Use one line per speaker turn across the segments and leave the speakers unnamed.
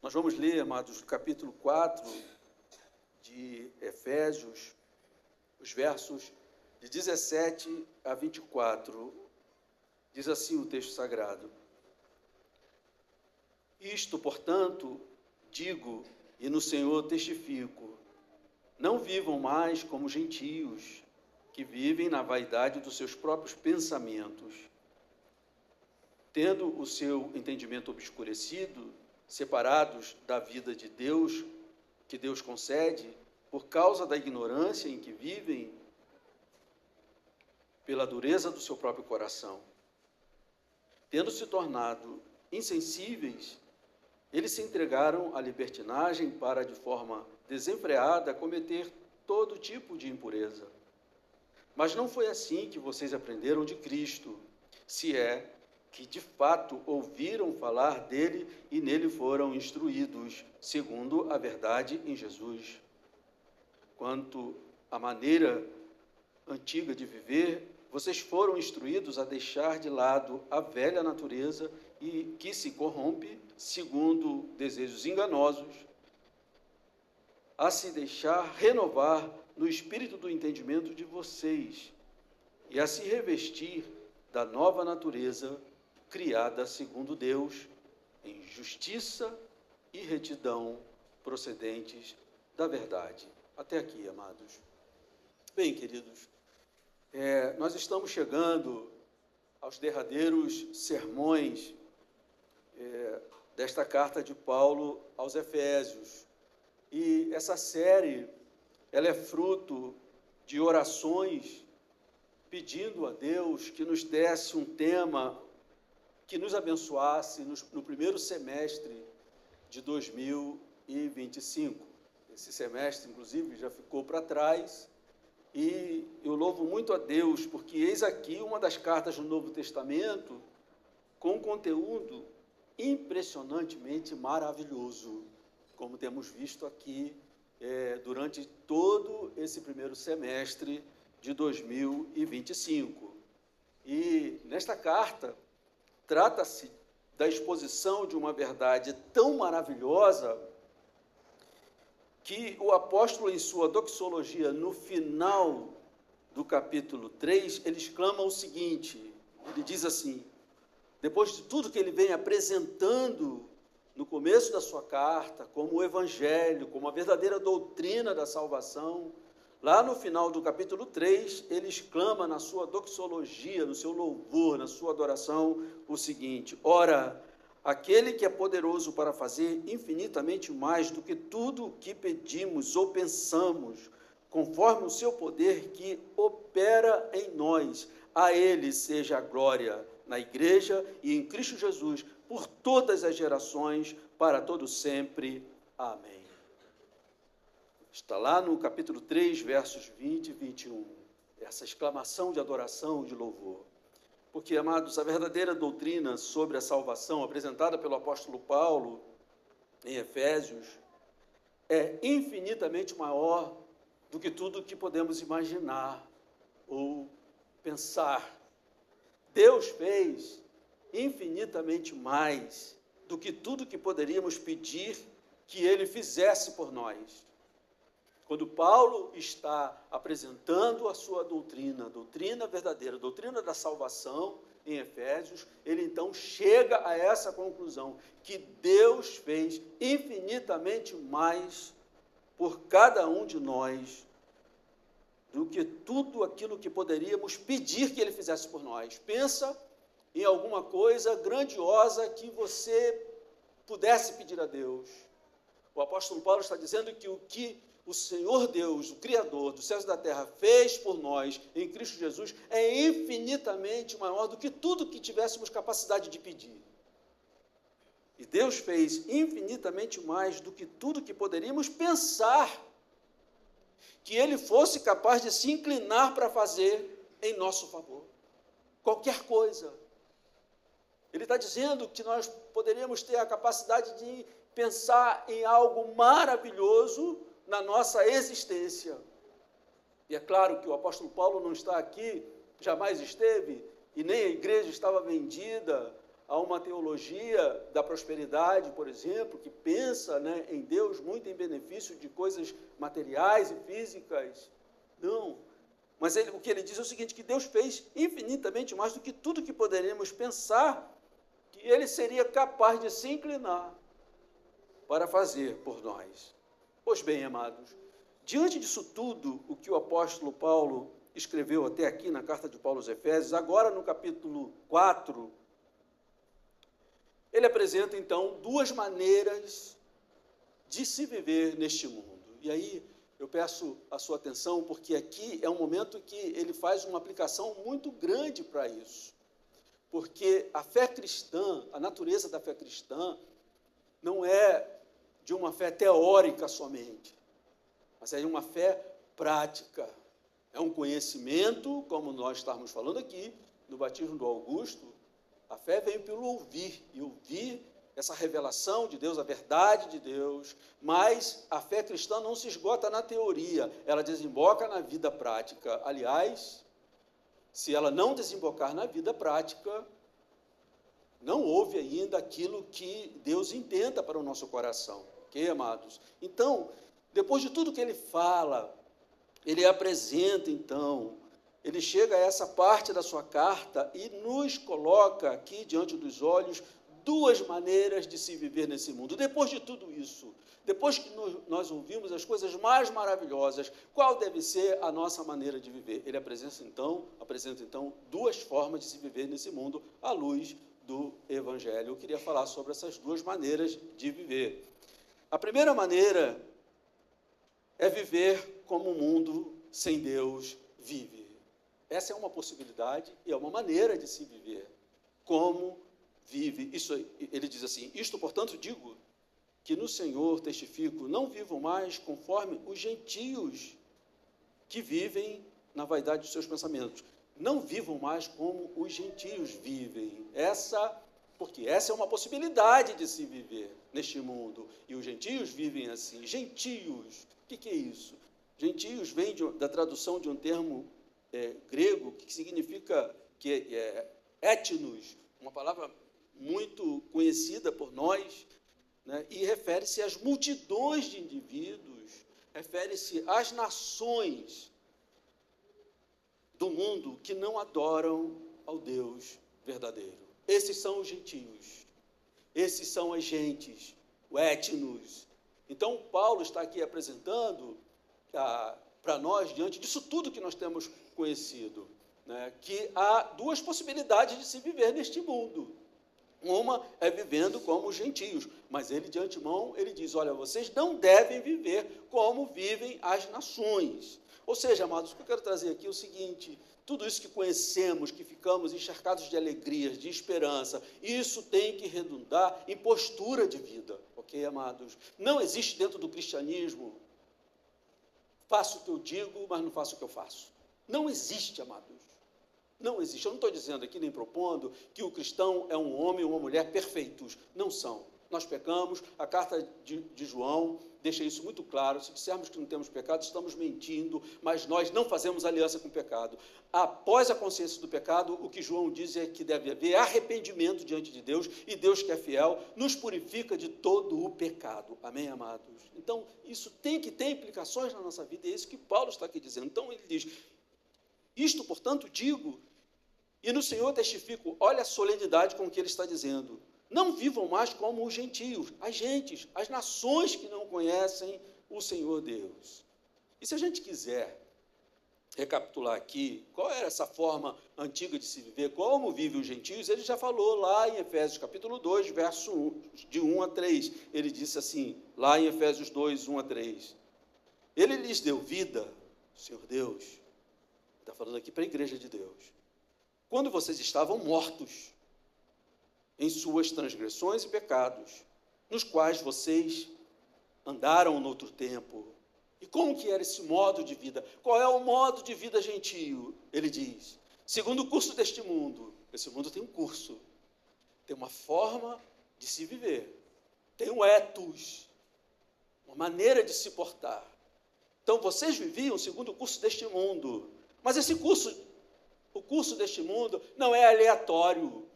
Nós vamos ler, amados, o capítulo 4 de Efésios, os versos de 17 a 24. Diz assim o texto sagrado: Isto, portanto, digo e no Senhor testifico, não vivam mais como gentios, que vivem na vaidade dos seus próprios pensamentos, tendo o seu entendimento obscurecido, separados da vida de Deus, que Deus concede, por causa da ignorância em que vivem, pela dureza do seu próprio coração. Tendo se tornado insensíveis, eles se entregaram à libertinagem para, de forma desenfreada, cometer todo tipo de impureza. Mas não foi assim que vocês aprenderam de Cristo, se é que de fato ouviram falar dele e nele foram instruídos, segundo a verdade em Jesus. Quanto à maneira antiga de viver, vocês foram instruídos a deixar de lado a velha natureza e que se corrompe segundo desejos enganosos, a se deixar renovar no espírito do entendimento de vocês e a se revestir da nova natureza criada segundo Deus, em justiça e retidão procedentes da verdade. Até aqui, amados. Bem, queridos, nós estamos chegando aos derradeiros sermões desta carta de Paulo aos Efésios. E essa série, ela é fruto de orações pedindo a Deus que nos desse um tema que nos abençoasse no primeiro semestre de 2025. Esse semestre, inclusive, já ficou para trás, e eu louvo muito a Deus, porque eis aqui uma das cartas do Novo Testamento com conteúdo impressionantemente maravilhoso, como temos visto aqui durante todo esse primeiro semestre de 2025. E nesta carta, trata-se da exposição de uma verdade tão maravilhosa que o apóstolo, em sua doxologia, no final do capítulo 3, ele exclama o seguinte, ele diz assim, depois de tudo que ele vem apresentando no começo da sua carta, como o evangelho, como a verdadeira doutrina da salvação, lá no final do capítulo 3, ele exclama na sua doxologia, no seu louvor, na sua adoração, o seguinte: ora, aquele que é poderoso para fazer infinitamente mais do que tudo o que pedimos ou pensamos, conforme o seu poder que opera em nós, a ele seja a glória na igreja e em Cristo Jesus, por todas as gerações, para todo sempre. Amém. Está lá no capítulo 3, versos 20 e 21, essa exclamação de adoração, de louvor. Porque, amados, a verdadeira doutrina sobre a salvação apresentada pelo apóstolo Paulo em Efésios é infinitamente maior do que tudo o que podemos imaginar ou pensar. Deus fez infinitamente mais do que tudo que poderíamos pedir que Ele fizesse por nós. Quando Paulo está apresentando a sua doutrina, a doutrina verdadeira, a doutrina da salvação em Efésios, ele então chega a essa conclusão, que Deus fez infinitamente mais por cada um de nós do que tudo aquilo que poderíamos pedir que ele fizesse por nós. Pensa em alguma coisa grandiosa que você pudesse pedir a Deus. O apóstolo Paulo está dizendo que o que o Senhor Deus, o Criador dos céus e da terra, fez por nós em Cristo Jesus é infinitamente maior do que tudo que tivéssemos capacidade de pedir. E Deus fez infinitamente mais do que tudo que poderíamos pensar que Ele fosse capaz de se inclinar para fazer em nosso favor. Qualquer coisa. Ele está dizendo que nós poderíamos ter a capacidade de pensar em algo maravilhoso na nossa existência. E é claro que o apóstolo Paulo não está aqui, jamais esteve, e nem a igreja estava vendida Há uma teologia da prosperidade, por exemplo, que pensa, né, em Deus muito em benefício de coisas materiais e físicas. Não. Mas o que ele diz é o seguinte, que Deus fez infinitamente mais do que tudo que poderíamos pensar, que ele seria capaz de se inclinar para fazer por nós. Pois bem, amados, diante disso tudo, o que o apóstolo Paulo escreveu até aqui na carta de Paulo aos Efésios, agora no capítulo 4, ele apresenta, então, duas maneiras de se viver neste mundo. E aí, eu peço a sua atenção, porque aqui é um momento que ele faz uma aplicação muito grande para isso. Porque a fé cristã, a natureza da fé cristã, não é de uma fé teórica somente, mas é de uma fé prática. É um conhecimento, como nós estamos falando aqui, no batismo do Augusto. A fé vem pelo ouvir, e ouvir essa revelação de Deus, a verdade de Deus, mas a fé cristã não se esgota na teoria, ela desemboca na vida prática. Aliás, se ela não desembocar na vida prática, não houve ainda aquilo que Deus intenta para o nosso coração, ok, amados? Então, depois de tudo que ele fala, ele apresenta, então, ele chega a essa parte da sua carta e nos coloca aqui diante dos olhos duas maneiras de se viver nesse mundo. Depois de tudo isso, depois que nós ouvimos as coisas mais maravilhosas, qual deve ser a nossa maneira de viver? Ele apresenta então duas formas de se viver nesse mundo à luz do Evangelho. Eu queria falar sobre essas duas maneiras de viver. A primeira maneira é viver como o mundo sem Deus vive. Essa é uma possibilidade e é uma maneira de se viver. Como vive? Isso, ele diz assim, isto, portanto, digo, que no Senhor testifico, não vivam mais conforme os gentios que vivem na vaidade dos seus pensamentos. Não vivam mais como os gentios vivem. Porque essa é uma possibilidade de se viver neste mundo. E os gentios vivem assim. Gentios, o que é isso? Gentios vem da tradução de um termo grego, que significa etnos, uma palavra muito conhecida por nós, né, e refere-se às multidões de indivíduos, refere-se às nações do mundo que não adoram ao Deus verdadeiro. Esses são os gentios, esses são as gentes, o etnos. Então, Paulo está aqui apresentando para nós, diante disso tudo que nós temos conhecido, né, que há duas possibilidades de se viver neste mundo. Uma é vivendo como os gentios, mas ele, de antemão, ele diz, olha, vocês não devem viver como vivem as nações. Ou seja, amados, o que eu quero trazer aqui é o seguinte, tudo isso que conhecemos, que ficamos encharcados de alegrias, de esperança, isso tem que redundar em postura de vida, ok, amados? Não existe dentro do cristianismo, faço o que eu digo, mas não faço o que eu faço. Não existe, amados. Não existe. Eu não estou dizendo aqui, nem propondo, que o cristão é um homem ou uma mulher perfeitos. Não são. Nós pecamos, a carta de João deixa isso muito claro. Se dissermos que não temos pecado, estamos mentindo, mas nós não fazemos aliança com o pecado. Após a consciência do pecado, o que João diz é que deve haver arrependimento diante de Deus, e Deus, que é fiel, nos purifica de todo o pecado. Amém, amados? Então, isso tem que ter implicações na nossa vida, é isso que Paulo está aqui dizendo. Então, ele diz, isto, portanto, digo, e no Senhor testifico, olha a solenidade com que ele está dizendo, não vivam mais como os gentios, as gentes, as nações que não conhecem o Senhor Deus. E se a gente quiser recapitular aqui, qual era essa forma antiga de se viver, como vivem os gentios, ele já falou lá em Efésios capítulo 2, verso 1, de 1 a 3, ele disse assim, lá em Efésios 2, 1 a 3, ele lhes deu vida, Senhor Deus, está falando aqui para a igreja de Deus, quando vocês estavam mortos em suas transgressões e pecados, nos quais vocês andaram no outro tempo. E como que era esse modo de vida? Qual é o modo de vida gentio? Ele diz, segundo o curso deste mundo. Esse mundo tem um curso, tem uma forma de se viver, tem um ethos, uma maneira de se portar. Então, vocês viviam segundo o curso deste mundo, mas esse curso, o curso deste mundo, não é aleatório.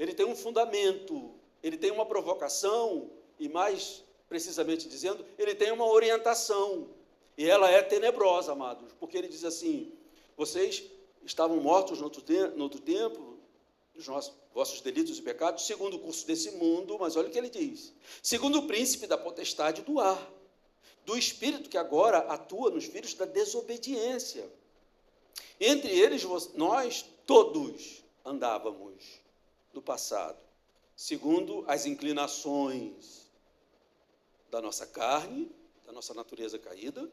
ele tem um fundamento, ele tem uma provocação, e mais precisamente dizendo, ele tem uma orientação, e ela é tenebrosa, amados, porque ele diz assim, vocês estavam mortos no outro tempo, nos vossos delitos e pecados, segundo o curso desse mundo, mas olha o que ele diz, segundo o príncipe da potestade do ar, do espírito que agora atua nos filhos da desobediência. Entre eles, nós todos andávamos no passado, segundo as inclinações da nossa carne, da nossa natureza caída,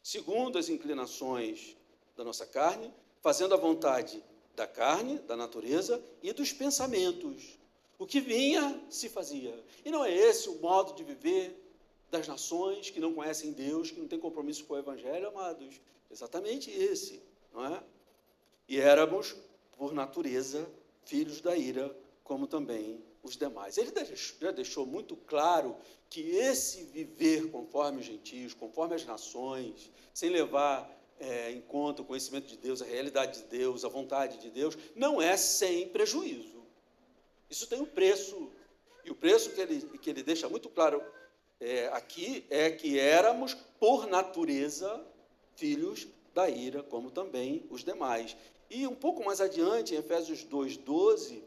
segundo as inclinações da nossa carne, fazendo a vontade da carne, da natureza e dos pensamentos. O que vinha, se fazia. E não é esse o modo de viver das nações que não conhecem Deus, que não têm compromisso com o Evangelho, amados? Exatamente esse, não é? E éramos, por natureza, filhos da ira, como também os demais. Ele já deixou muito claro que esse viver conforme os gentios, conforme as nações, sem levar em conta o conhecimento de Deus, a realidade de Deus, a vontade de Deus, não é sem prejuízo. Isso tem um preço. E o preço que ele deixa muito claro aqui é que éramos, por natureza, filhos da ira, como também os demais. E um pouco mais adiante, em Efésios 2:12,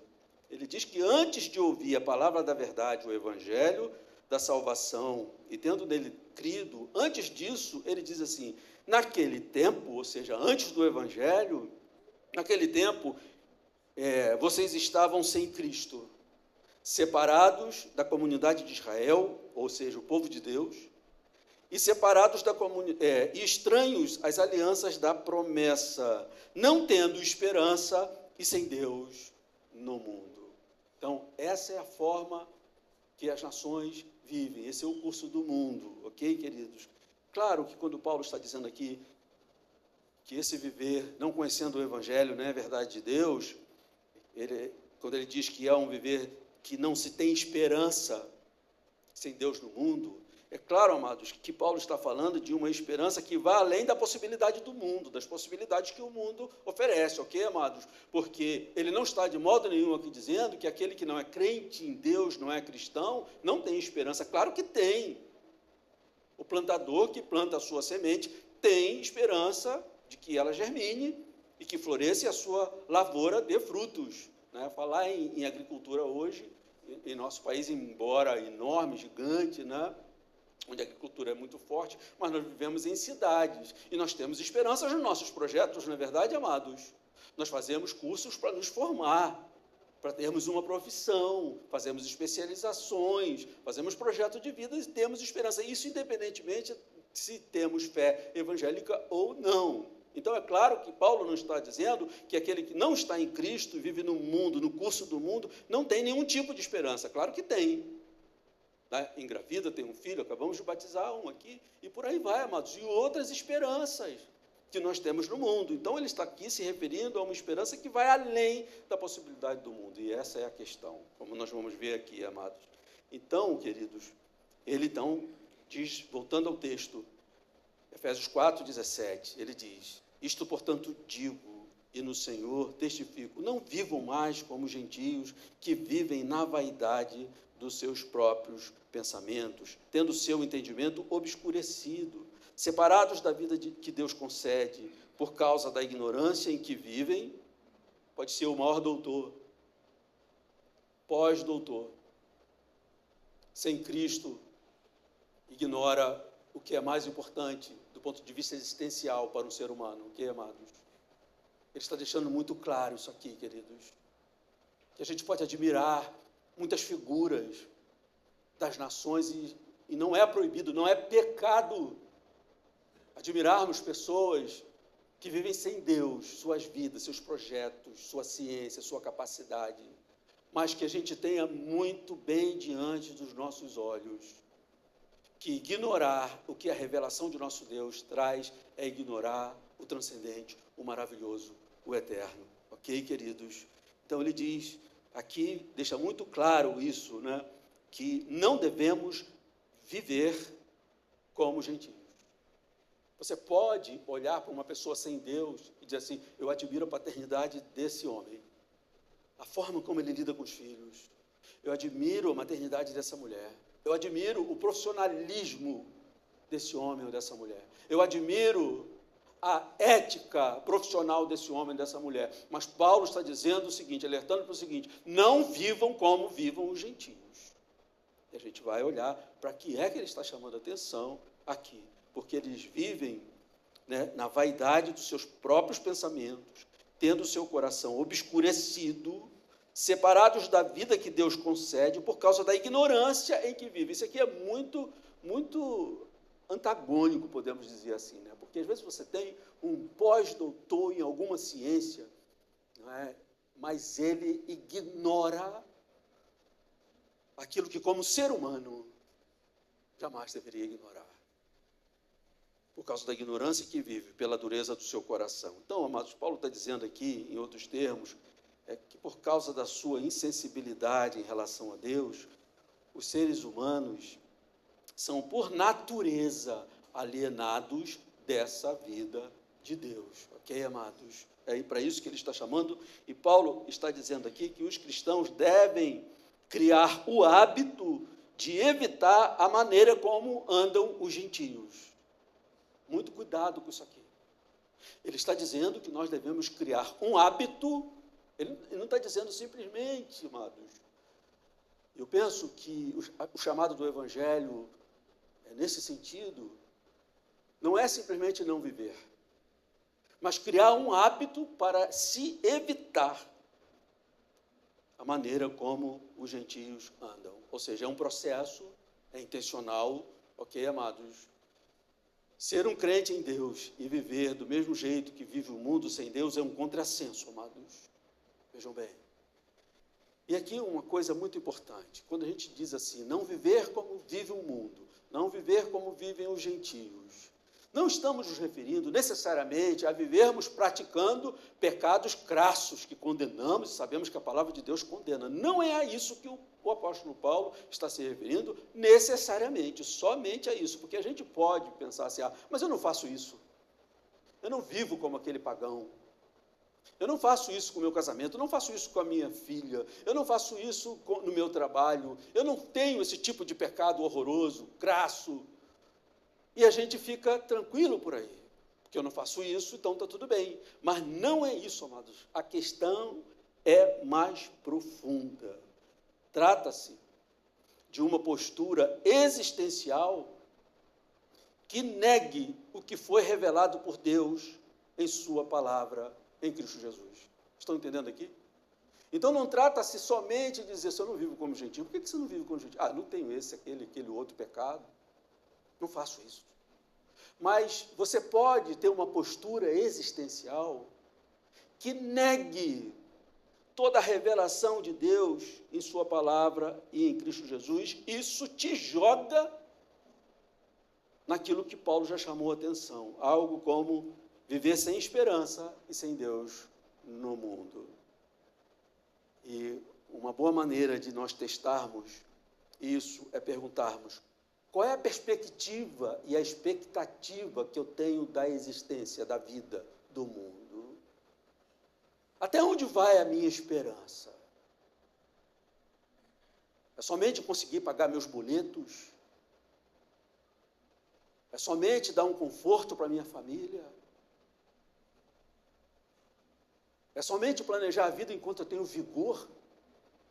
ele diz que antes de ouvir a palavra da verdade, o evangelho da salvação, e tendo nele crido, antes disso, ele diz assim, naquele tempo, ou seja, antes do evangelho, naquele tempo, vocês estavam sem Cristo, separados da comunidade de Israel, ou seja, o povo de Deus, e separados e estranhos às alianças da promessa, não tendo esperança e sem Deus no mundo. Então, essa é a forma que as nações vivem, esse é o curso do mundo, ok, queridos? Claro que quando Paulo está dizendo aqui que esse viver, não conhecendo o Evangelho, não é a verdade de Deus, quando ele diz que é um viver que não se tem esperança sem Deus no mundo, é claro, amados, que Paulo está falando de uma esperança que vai além da possibilidade do mundo, das possibilidades que o mundo oferece, ok, amados? Porque ele não está de modo nenhum aqui dizendo que aquele que não é crente em Deus, não é cristão, não tem esperança. Claro que tem. O plantador que planta a sua semente tem esperança de que ela germine e que floresça e a sua lavoura dê frutos. Né? Falar em agricultura hoje, em nosso país, embora enorme, gigante, né? Onde a agricultura é muito forte, mas nós vivemos em cidades e nós temos esperanças nos nossos projetos, não é verdade, amados? Nós fazemos cursos para nos formar, para termos uma profissão, fazemos especializações, fazemos projeto de vida e temos esperança. Isso independentemente se temos fé evangélica ou não. Então, é claro que Paulo não está dizendo que aquele que não está em Cristo e vive no mundo, no curso do mundo, não tem nenhum tipo de esperança. Claro que tem. Engravida, tem um filho, acabamos de batizar um aqui, e por aí vai, amados, e outras esperanças que nós temos no mundo. Então, ele está aqui se referindo a uma esperança que vai além da possibilidade do mundo, e essa é a questão, como nós vamos ver aqui, amados. Então, queridos, ele então diz, voltando ao texto, Efésios 4:17, ele diz, isto, portanto, digo, e no Senhor testifico, não vivam mais como gentios que vivem na vaidade dos seus próprios pensamentos, tendo seu entendimento obscurecido, separados da vida que Deus concede, por causa da ignorância em que vivem. Pode ser o maior doutor, pós-doutor, sem Cristo, ignora o que é mais importante do ponto de vista existencial para um ser humano, ok, amados? Ele está deixando muito claro isso aqui, queridos, que a gente pode admirar muitas figuras das nações e não é proibido, não é pecado admirarmos pessoas que vivem sem Deus, suas vidas, seus projetos, sua ciência, sua capacidade, mas que a gente tenha muito bem diante dos nossos olhos, que ignorar o que a revelação de nosso Deus traz é ignorar o transcendente, o maravilhoso, o eterno, ok, queridos? Então ele diz, aqui deixa muito claro isso, né? Que não devemos viver como gentios. Você pode olhar para uma pessoa sem Deus e dizer assim, eu admiro a paternidade desse homem. a forma como ele lida com os filhos. Eu admiro a maternidade dessa mulher. Eu admiro o profissionalismo desse homem ou dessa mulher. Eu admiro a ética profissional desse homem e dessa mulher. Mas Paulo está dizendo o seguinte, alertando para o seguinte: não vivam como vivam os gentios. E a gente vai olhar para que é que ele está chamando a atenção aqui. Porque eles vivem, né, na vaidade dos seus próprios pensamentos, tendo o seu coração obscurecido, separados da vida que Deus concede por causa da ignorância em que vivem. Isso aqui é muito antagônico, podemos dizer assim, né? Porque às vezes você tem um pós-doutor em alguma ciência, não é? Mas ele ignora aquilo que, como ser humano, jamais deveria ignorar, por causa da ignorância que vive, pela dureza do seu coração. Então, amados, Paulo está dizendo aqui, em outros termos, que por causa da sua insensibilidade em relação a Deus, os seres humanos são, por natureza, alienados dessa vida de Deus. Ok, amados? É para isso que ele está chamando, e Paulo está dizendo aqui que os cristãos devem criar o hábito de evitar a maneira como andam os gentios. Muito cuidado com isso aqui. Ele está dizendo que nós devemos criar um hábito. Ele não está dizendo simplesmente, amados. Eu penso que o chamado do Evangelho, nesse sentido, não é simplesmente não viver, mas criar um hábito para se evitar a maneira como os gentios andam. Ou seja, é um processo, é intencional, ok, amados? Ser um crente em Deus e viver do mesmo jeito que vive o mundo sem Deus é um contrassenso, amados. Vejam bem. E aqui uma coisa muito importante. Quando a gente diz assim, não viver como vive o mundo, não viver como vivem os gentios, não estamos nos referindo necessariamente a vivermos praticando pecados crassos que condenamos e sabemos que a palavra de Deus condena. Não é a isso que o apóstolo Paulo está se referindo necessariamente, somente a isso, porque a gente pode pensar assim, mas eu não faço isso, eu não vivo como aquele pagão, eu não faço isso com o meu casamento, eu não faço isso com a minha filha, eu não faço isso no meu trabalho, eu não tenho esse tipo de pecado horroroso, crasso, e a gente fica tranquilo por aí, porque eu não faço isso, então está tudo bem. Mas não é isso, amados. A questão é mais profunda. Trata-se de uma postura existencial que negue o que foi revelado por Deus em sua palavra, em Cristo Jesus. Estão entendendo aqui? Então não trata-se somente de dizer, se eu não vivo como gentio, por que você não vive como gentio? Não tenho esse, aquele outro pecado. Não faço isso. Mas você pode ter uma postura existencial que negue toda a revelação de Deus em sua palavra e em Cristo Jesus. Isso te joga naquilo que Paulo já chamou a atenção, algo como viver sem esperança e sem Deus no mundo. E uma boa maneira de nós testarmos isso é perguntarmos: qual é a perspectiva e a expectativa que eu tenho da existência, da vida, do mundo? Até onde vai a minha esperança? É somente conseguir pagar meus boletos? É somente dar um conforto para a minha família? É somente planejar a vida enquanto eu tenho vigor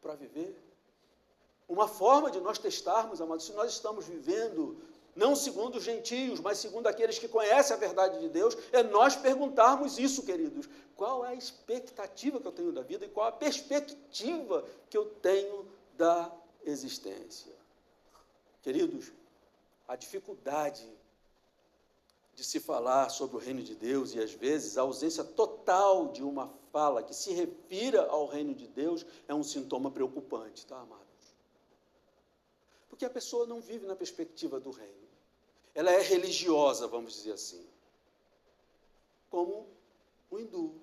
para viver? Uma forma de nós testarmos, amados, se nós estamos vivendo, não segundo os gentios, mas segundo aqueles que conhecem a verdade de Deus, é nós perguntarmos isso, queridos. Qual é a expectativa que eu tenho da vida e qual a perspectiva que eu tenho da existência? Queridos, a dificuldade de se falar sobre o reino de Deus e, às vezes, a ausência total de uma fala que se refira ao reino de Deus é um sintoma preocupante, tá, amado? Porque a pessoa não vive na perspectiva do reino. Ela é religiosa, vamos dizer assim. Como o hindu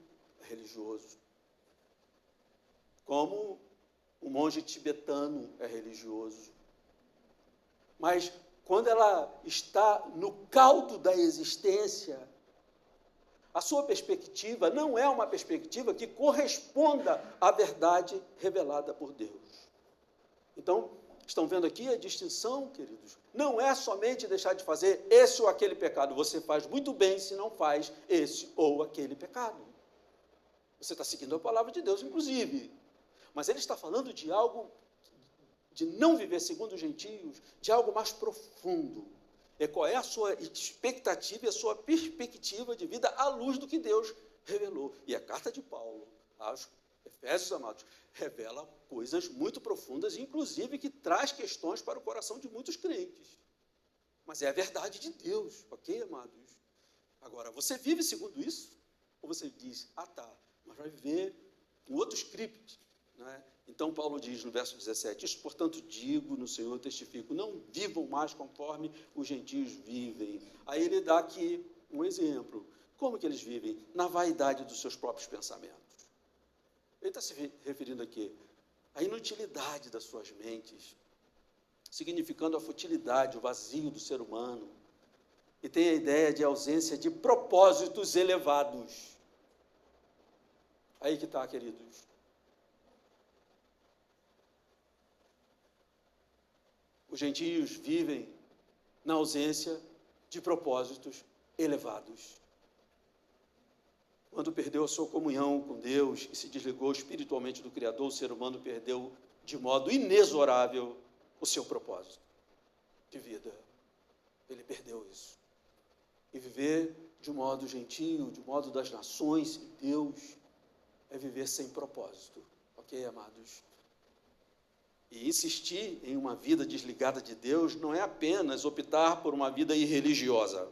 é religioso. Como o monge tibetano é religioso. Mas quando ela está no caldo da existência, a sua perspectiva não é uma perspectiva que corresponda à verdade revelada por Deus. Então, estão vendo aqui a distinção, queridos? Não é somente deixar de fazer esse ou aquele pecado. Você faz muito bem se não faz esse ou aquele pecado. Você está seguindo a palavra de Deus, inclusive. Mas ele está falando de algo, de não viver segundo os gentios, de algo mais profundo. E qual é a sua expectativa e a sua perspectiva de vida à luz do que Deus revelou. E a carta de Paulo aos Efésios, amados, revela coisas muito profundas, inclusive que traz questões para o coração de muitos crentes. Mas é a verdade de Deus, ok, amados? Agora, você vive segundo isso? Ou você diz, tá, mas vai viver um outro script, né? Então, Paulo diz no verso 17, isso, portanto, digo no Senhor, testifico, não vivam mais conforme os gentios vivem. Aí ele dá aqui um exemplo. Como que eles vivem? Na vaidade dos seus próprios pensamentos. Ele está se referindo aqui à inutilidade das suas mentes, significando a futilidade, o vazio do ser humano. E tem a ideia de ausência de propósitos elevados. Aí que está, queridos. Os gentios vivem na ausência de propósitos elevados. Quando perdeu a sua comunhão com Deus e se desligou espiritualmente do Criador, o ser humano perdeu de modo inexorável o seu propósito de vida. Ele perdeu isso. E viver de modo gentio, de modo das nações e Deus, é viver sem propósito. Ok, amados? E insistir em uma vida desligada de Deus não é apenas optar por uma vida irreligiosa.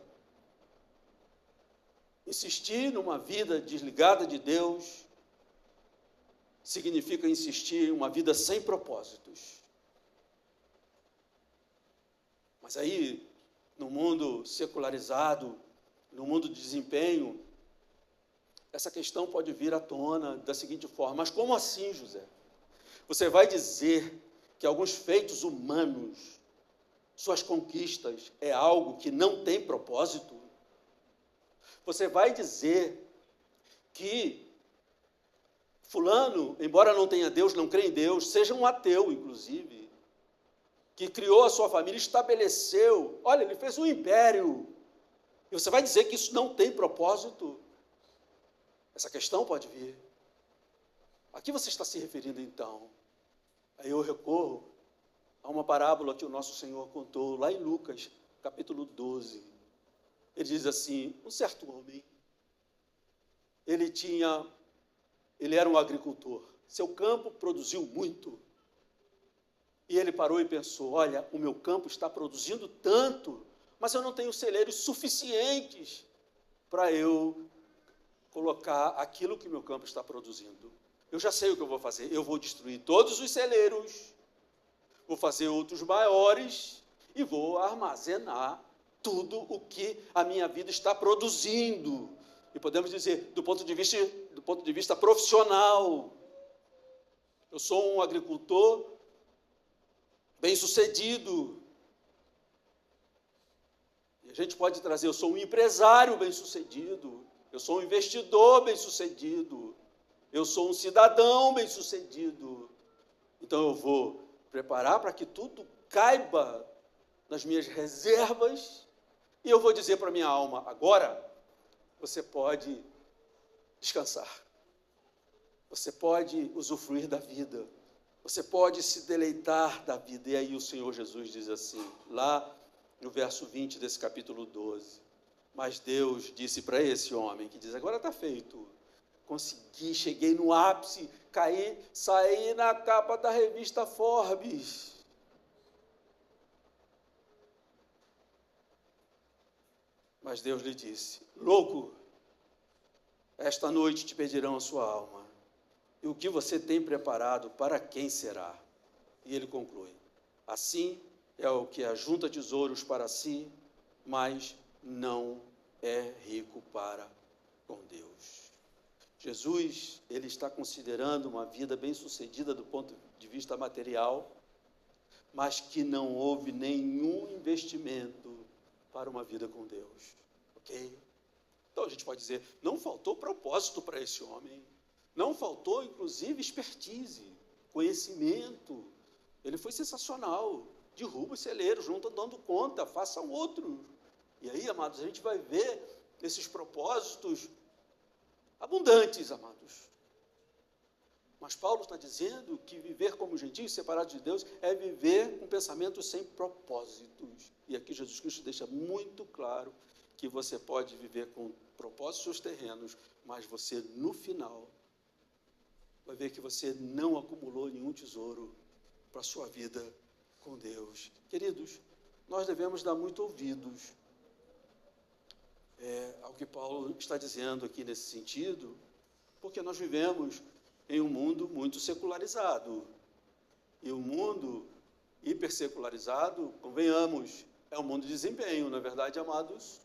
Insistir numa vida desligada de Deus significa insistir em uma vida sem propósitos. Mas aí, no mundo secularizado, no mundo de desempenho, essa questão pode vir à tona da seguinte forma: mas como assim, José? Você vai dizer que alguns feitos humanos, suas conquistas, é algo que não tem propósito? Você vai dizer que fulano, embora não tenha Deus, não crê em Deus, seja um ateu, inclusive, que criou a sua família, estabeleceu, olha, ele fez um império, e você vai dizer que isso não tem propósito? Essa questão pode vir. A que você está se referindo, então? Aí eu recorro a uma parábola que o nosso Senhor contou, lá em Lucas, capítulo 12. Ele diz assim, um certo homem, ele era um agricultor, seu campo produziu muito, e ele parou e pensou, olha, o meu campo está produzindo tanto, mas eu não tenho celeiros suficientes para eu colocar aquilo que o meu campo está produzindo. Eu já sei o que eu vou fazer, eu vou destruir todos os celeiros, vou fazer outros maiores e vou armazenar tudo o que a minha vida está produzindo. E podemos dizer, do ponto de vista profissional, eu sou um agricultor bem-sucedido. E a gente pode trazer, eu sou um empresário bem-sucedido, eu sou um investidor bem-sucedido, eu sou um cidadão bem-sucedido. Então eu vou preparar para que tudo caiba nas minhas reservas e eu vou dizer para a minha alma, agora você pode descansar. Você pode usufruir da vida. Você pode se deleitar da vida. E aí o Senhor Jesus diz assim, lá no verso 20 desse capítulo 12. Mas Deus disse para esse homem, que diz, agora está feito. Consegui, cheguei no ápice, saí na capa da revista Forbes. Mas Deus lhe disse, louco, esta noite te pedirão a sua alma. E o que você tem preparado, para quem será? E ele conclui, assim é o que ajunta tesouros para si, mas não é rico para com Deus. Jesus, ele está considerando uma vida bem-sucedida do ponto de vista material, mas que não houve nenhum investimento para uma vida com Deus, ok? Então a gente pode dizer, não faltou propósito para esse homem, não faltou, inclusive, expertise, conhecimento. Ele foi sensacional, derruba os celeiros, não estão dando conta, façam outros. E aí, amados, a gente vai ver esses propósitos abundantes, amados. Mas Paulo está dizendo que viver como gentios, separados de Deus, é viver com pensamentos sem propósitos. E aqui Jesus Cristo deixa muito claro que você pode viver com propósitos terrenos, mas você, no final, vai ver que você não acumulou nenhum tesouro para a sua vida com Deus. Queridos, nós devemos dar muito ouvidos ao que Paulo está dizendo aqui nesse sentido, porque nós vivemos em um mundo muito secularizado. E o mundo hipersecularizado, convenhamos, é um mundo de desempenho, na verdade, amados,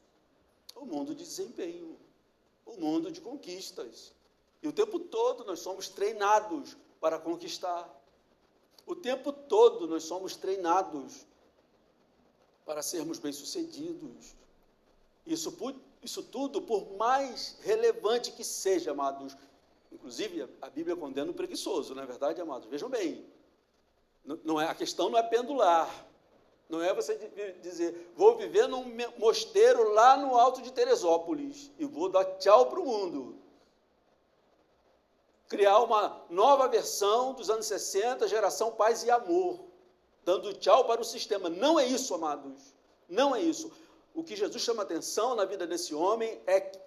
o mundo de desempenho, o mundo de conquistas. E o tempo todo nós somos treinados para conquistar. O tempo todo nós somos treinados para sermos bem-sucedidos. Isso tudo, por mais relevante que seja, amados, inclusive a Bíblia condena o preguiçoso, não é verdade, amados? Vejam bem, a questão não é pendular, não é você dizer, vou viver num mosteiro lá no alto de Teresópolis e vou dar tchau para o mundo. Criar uma nova versão dos anos 60, geração paz e amor, dando tchau para o sistema. Não é isso, amados, não é isso. O que Jesus chama atenção na vida desse homem é que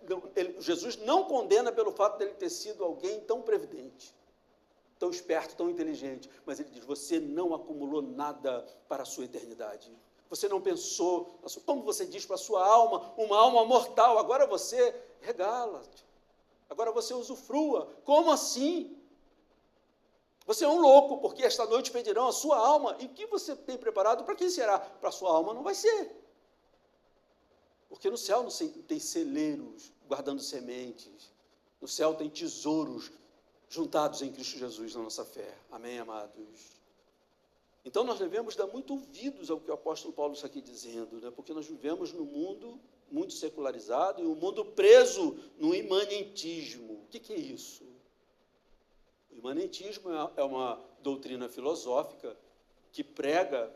Jesus não condena pelo fato dele ter sido alguém tão previdente, tão esperto, tão inteligente, mas ele diz, você não acumulou nada para a sua eternidade. Você não pensou, como você diz para a sua alma, uma alma mortal, agora você regala-te, agora você usufrua. Como assim? Você é um louco, porque esta noite pedirão a sua alma, e o que você tem preparado, para quem será? Para a sua alma não vai ser. Porque no céu não tem celeiros guardando sementes. No céu tem tesouros juntados em Cristo Jesus na nossa fé. Amém, amados? Então nós devemos dar muito ouvidos ao que o apóstolo Paulo está aqui dizendo, né? Porque nós vivemos num mundo muito secularizado e um mundo preso no imanentismo. O que é isso? O imanentismo é uma doutrina filosófica que prega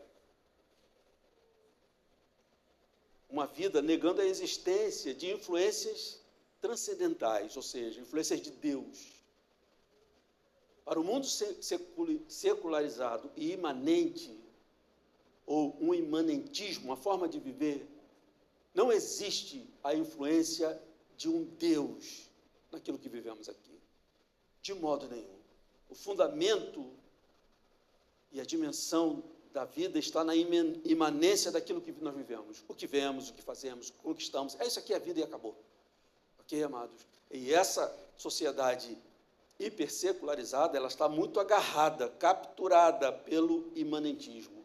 uma vida negando a existência de influências transcendentais, ou seja, influências de Deus. Para o mundo secularizado e imanente, ou um imanentismo, uma forma de viver, não existe a influência de um Deus naquilo que vivemos aqui, de modo nenhum. O fundamento e a dimensão da vida está na imanência daquilo que nós vivemos. O que vemos, o que fazemos, conquistamos. Isso aqui é a vida e acabou. Ok, amados? E essa sociedade hipersecularizada, ela está muito agarrada, capturada pelo imanentismo.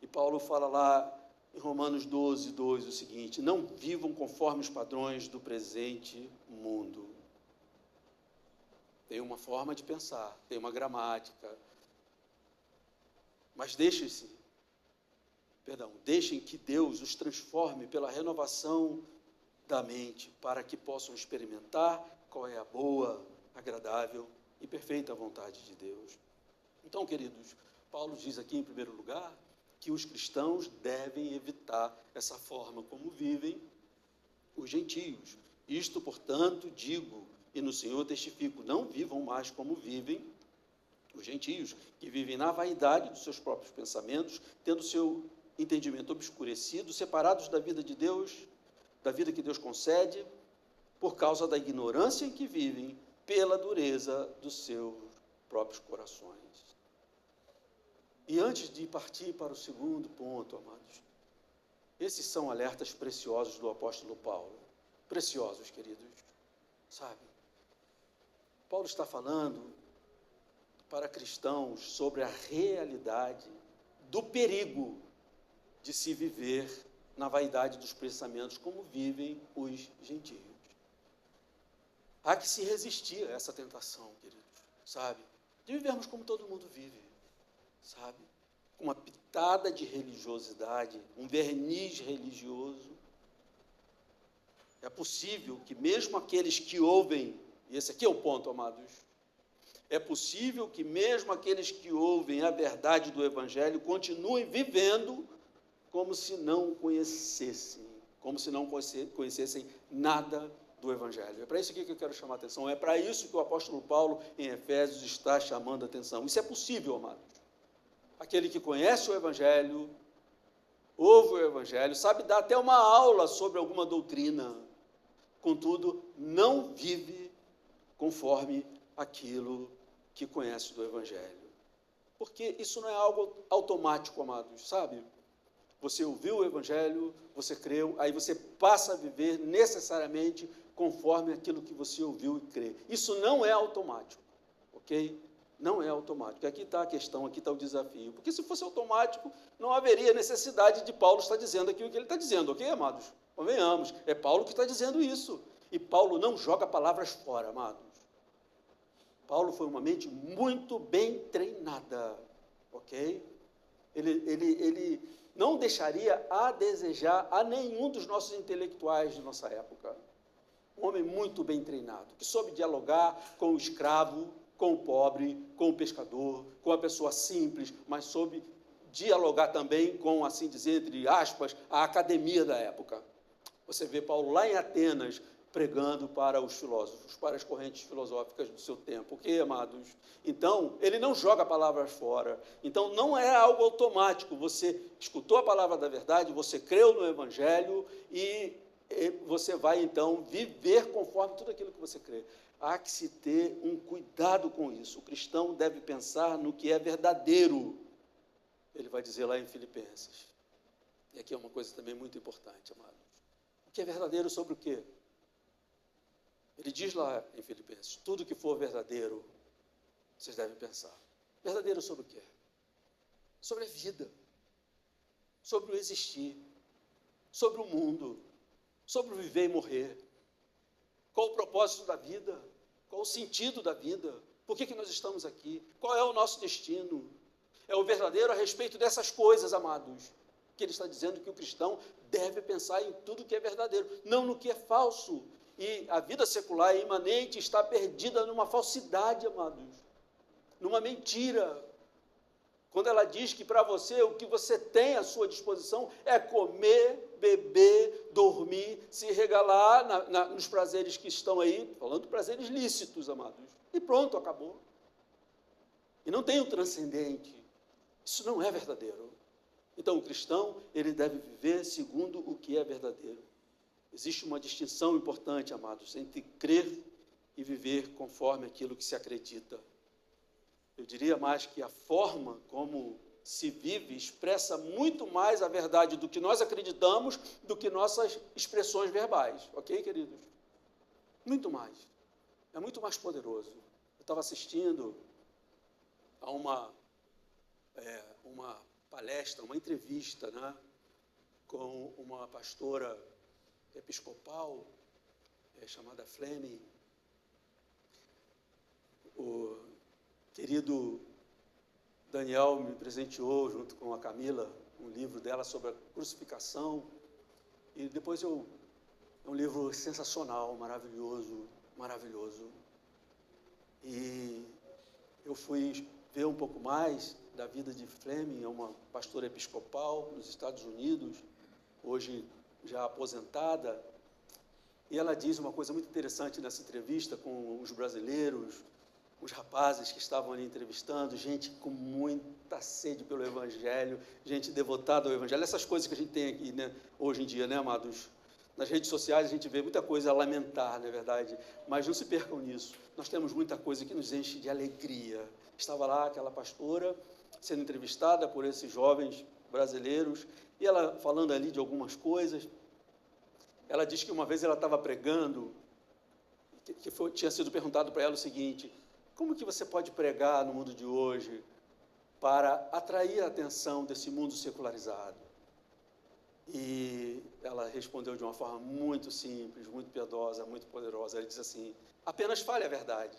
E Paulo fala lá em Romanos 12, 2, o seguinte, não vivam conforme os padrões do presente mundo. Tem uma forma de pensar, tem uma gramática, mas deixem que Deus os transforme pela renovação da mente, para que possam experimentar qual é a boa, agradável e perfeita vontade de Deus. Então, queridos, Paulo diz aqui, em primeiro lugar, que os cristãos devem evitar essa forma como vivem os gentios. Isto, portanto, digo, e no Senhor testifico, não vivam mais como vivem os gentios, que vivem na vaidade dos seus próprios pensamentos, tendo seu entendimento obscurecido, separados da vida de Deus, da vida que Deus concede, por causa da ignorância em que vivem, pela dureza dos seus próprios corações. E antes de partir para o segundo ponto, amados, esses são alertas preciosos do apóstolo Paulo. Preciosos, queridos, sabe? Paulo está falando para cristãos sobre a realidade do perigo de se viver na vaidade dos pensamentos como vivem os gentios. Há que se resistir a essa tentação, queridos, sabe? De vivermos como todo mundo vive, sabe? Com uma pitada de religiosidade, um verniz religioso. É possível que mesmo aqueles que ouvem, e esse aqui é o ponto, amados, é possível que mesmo aqueles que ouvem a verdade do Evangelho continuem vivendo como se não conhecessem, como se não conhecessem nada do Evangelho. É para isso aqui que eu quero chamar a atenção, é para isso que o apóstolo Paulo, em Efésios, está chamando a atenção. Isso é possível, amados. Aquele que conhece o Evangelho, ouve o Evangelho, sabe dar até uma aula sobre alguma doutrina, contudo, não vive conforme aquilo que conhece do Evangelho. Porque isso não é algo automático, amados, sabe? Você ouviu o Evangelho, você creu, aí você passa a viver necessariamente conforme aquilo que você ouviu e crê. Isso não é automático, ok? Não é automático. Aqui está a questão, aqui está o desafio. Porque se fosse automático, não haveria necessidade de Paulo estar dizendo aquilo que ele está dizendo, ok, amados? Convenhamos, é Paulo que está dizendo isso. E Paulo não joga palavras fora, amados. Paulo foi uma mente muito bem treinada, ok? Ele não deixaria a desejar a nenhum dos nossos intelectuais de nossa época. Um homem muito bem treinado, que soube dialogar com o escravo, com o pobre, com o pescador, com a pessoa simples, mas soube dialogar também com, assim dizer, entre aspas, a academia da época. Você vê Paulo lá em Atenas, pregando para os filósofos, para as correntes filosóficas do seu tempo, ok, amados? Então, ele não joga palavras fora. Então, não é algo automático. Você escutou a palavra da verdade, você creu no Evangelho e você vai, então, viver conforme tudo aquilo que você crê. Há que se ter um cuidado com isso. O cristão deve pensar no que é verdadeiro. Ele vai dizer lá em Filipenses. E aqui é uma coisa também muito importante, amados. O que é verdadeiro sobre o quê? Ele diz lá em Filipenses, tudo que for verdadeiro, vocês devem pensar. Verdadeiro sobre o quê? Sobre a vida, sobre o existir, sobre o mundo, sobre o viver e morrer. Qual o propósito da vida? Qual o sentido da vida? Por que nós estamos aqui? Qual é o nosso destino? É o verdadeiro a respeito dessas coisas, amados, que ele está dizendo que o cristão deve pensar em tudo que é verdadeiro, não no que é falso. E a vida secular é imanente, está perdida numa falsidade, amados, numa mentira. Quando ela diz que para você, o que você tem à sua disposição é comer, beber, dormir, se regalar nos prazeres que estão aí, falando de prazeres lícitos, amados, e pronto, acabou. E não tem o transcendente. Isso não é verdadeiro. Então, o cristão, ele deve viver segundo o que é verdadeiro. Existe uma distinção importante, amados, entre crer e viver conforme aquilo que se acredita. Eu diria mais que a forma como se vive expressa muito mais a verdade do que nós acreditamos do que nossas expressões verbais. Ok, queridos? Muito mais. É muito mais poderoso. Eu estava assistindo a uma palestra, uma entrevista, né, com uma pastora episcopal, chamada Fleming. O querido Daniel me presenteou, junto com a Camila, um livro dela sobre a crucificação, e depois é um livro sensacional, maravilhoso, maravilhoso. E eu fui ver um pouco mais da vida de Fleming, é uma pastora episcopal nos Estados Unidos, hoje já aposentada, e ela diz uma coisa muito interessante nessa entrevista com os brasileiros, os rapazes que estavam ali entrevistando, gente com muita sede pelo Evangelho, gente devotada ao Evangelho, essas coisas que a gente tem aqui, né, hoje em dia, né, amados? Nas redes sociais a gente vê muita coisa a lamentar, não é verdade? Mas não se percam nisso, nós temos muita coisa que nos enche de alegria. Estava lá aquela pastora sendo entrevistada por esses jovens brasileiros, e ela falando ali de algumas coisas. Ela diz que uma vez ela estava pregando, tinha sido perguntado para ela o seguinte: como que você pode pregar no mundo de hoje para atrair a atenção desse mundo secularizado? E ela respondeu de uma forma muito simples, muito piedosa, muito poderosa. Ela disse assim: apenas fale a verdade.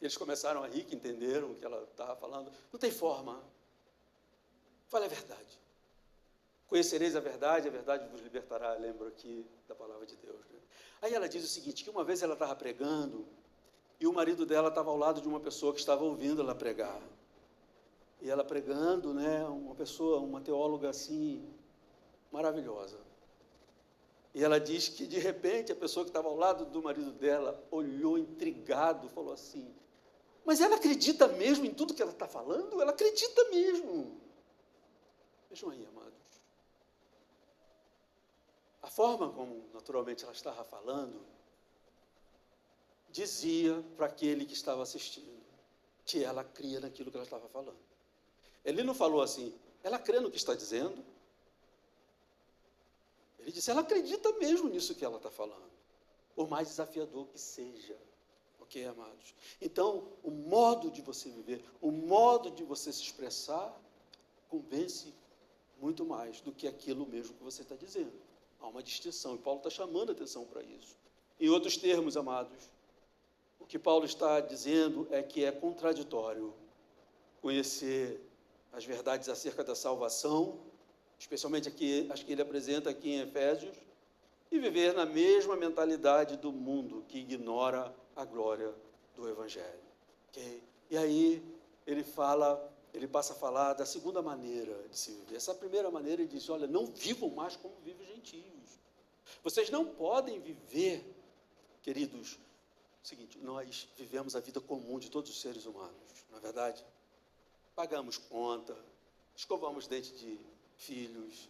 Eles começaram a rir, que entenderam o que ela estava falando. Não tem forma. Fale a verdade. Conhecereis a verdade vos libertará, lembro aqui da palavra de Deus. Né? Aí ela diz o seguinte, que uma vez ela estava pregando, e o marido dela estava ao lado de uma pessoa que estava ouvindo ela pregar. E ela pregando, né, uma pessoa, uma teóloga assim, maravilhosa. E ela diz que, de repente, a pessoa que estava ao lado do marido dela olhou intrigado, falou assim, mas ela acredita mesmo em tudo que ela está falando? Ela acredita mesmo. Vejam aí, amados. A forma como, naturalmente, ela estava falando, dizia para aquele que estava assistindo que ela cria naquilo que ela estava falando. Ele não falou assim, ela crê no que está dizendo. Ele disse, ela acredita mesmo nisso que ela está falando, por mais desafiador que seja. Ok, amados? Então, o modo de você viver, o modo de você se expressar, convence muito mais do que aquilo mesmo que você está dizendo. Há uma distinção, e Paulo está chamando a atenção para isso. Em outros termos, amados, o que Paulo está dizendo é que é contraditório conhecer as verdades acerca da salvação, especialmente aqui, as que ele apresenta aqui em Efésios, e viver na mesma mentalidade do mundo que ignora a glória do Evangelho. Okay? E aí ele passa a falar da segunda maneira de se viver. Essa primeira maneira ele diz, olha, não vivam mais como vivem os gentios. Vocês não podem viver, queridos, o seguinte, nós vivemos a vida comum de todos os seres humanos, não é verdade? Pagamos conta, escovamos dente de filhos,